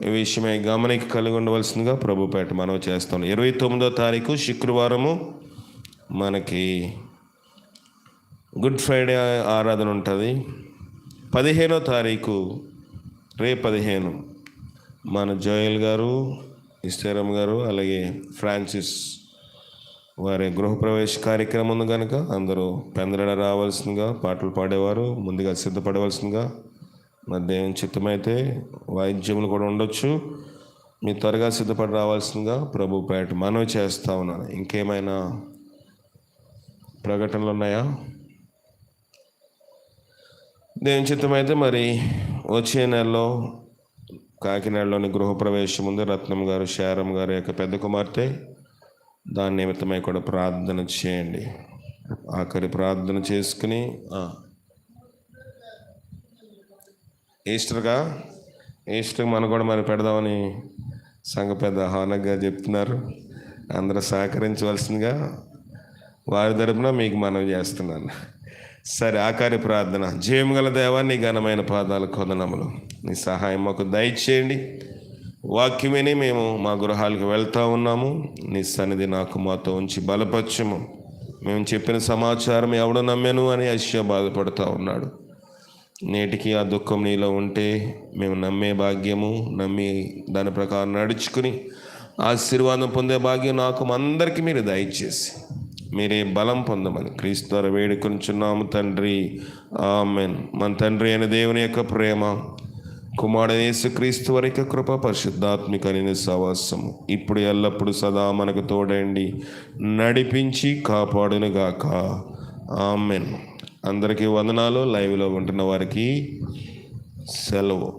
ఈ విషయమై గమనిక కలిగి ఉండవలసిందిగా ప్రభుపేట మనవి చేస్తాం. 29వ తారీఖు శుక్రవారము మనకి గుడ్ ఫ్రైడే ఆరాధన ఉంటుంది. 15వ తారీఖు రేపు 15 మన జోయల్ గారు, ఇస్తేరమ్మ గారు, అలాగే ఫ్రాన్సిస్ వారి గృహప్రవేశ కార్యక్రమం ఉంది కనుక అందరూ పెందరడ రావాల్సిందిగా, పాటలు పాడేవారు ముందుగా సిద్ధపడవలసిందిగా. మరి దేవుని చిత్తమైతే వాయిద్యములు కూడా ఉండొచ్చు. మీరు త్వరగా సిద్ధపడి రావాల్సిందిగా ప్రభుపేట మనవి చేస్తూ ఉన్నాను. ఇంకేమైనా ప్రకటనలు ఉన్నాయా? దేవుని చిత్తమైతే మరి వచ్చే నెలలో కాకినాడలోని గృహప్రవేశం ఉంది. రత్నం గారు, శారమ్మ గారి యొక్క పెద్ద కుమార్తె. దాని నిమిత్తమై కూడా ప్రార్థన చేయండి. ఆఖరి ప్రార్థన చేసుకుని ఈస్టర్కి మనం కూడా మరి పెడదామని సంఘ పెద్ద హానగా చెప్తున్నారు. అందరూ సహకరించవలసిందిగా వారి తరపున మీకు మనవి చేస్తున్నాను. సరే, ఆఖరి ప్రార్థన. జయము గల దేవా, నీ ఘనమైన పాదాలు కొందనములు. నీ సహాయం మాకు దయచేయండి. వాక్యమని మేము మా గృహాలకు వెళ్తూ ఉన్నాము. నీ సన్నిధి నాకు మాతో ఉంచి బలపరచము. మేము చెప్పిన సమాచారం ఎవడు నమ్మాను అని యెషయా బాధపడుతూ ఉన్నాడు. నేటికి ఆ దుఃఖం నీలో ఉంటే మేము నమ్మే భాగ్యము, నమ్మి దాని ప్రకారం నడుచుకుని ఆశీర్వాదం పొందే భాగ్యం నాకు అందరికీ మీరు దయచేసి మీరే బలం పొందమని క్రీస్తు ద్వారా వేడుకొనుచున్నాము తండ్రి. ఆమెన్. మన తండ్రి అయిన దేవుని యొక్క ప్రేమ, కుమారుడైన యేసుక్రీస్తు వారి యొక్క కృప, పరిశుద్ధాత్మిక సహవాసము ఇప్పుడు ఎల్లప్పుడు సదా మనకు తోడండి నడిపించి కాపాడునుగాక. ఆమెన్. అందరికీ వందనాలు. లైవ్లో ఉంటున్న వారికి సెలవు.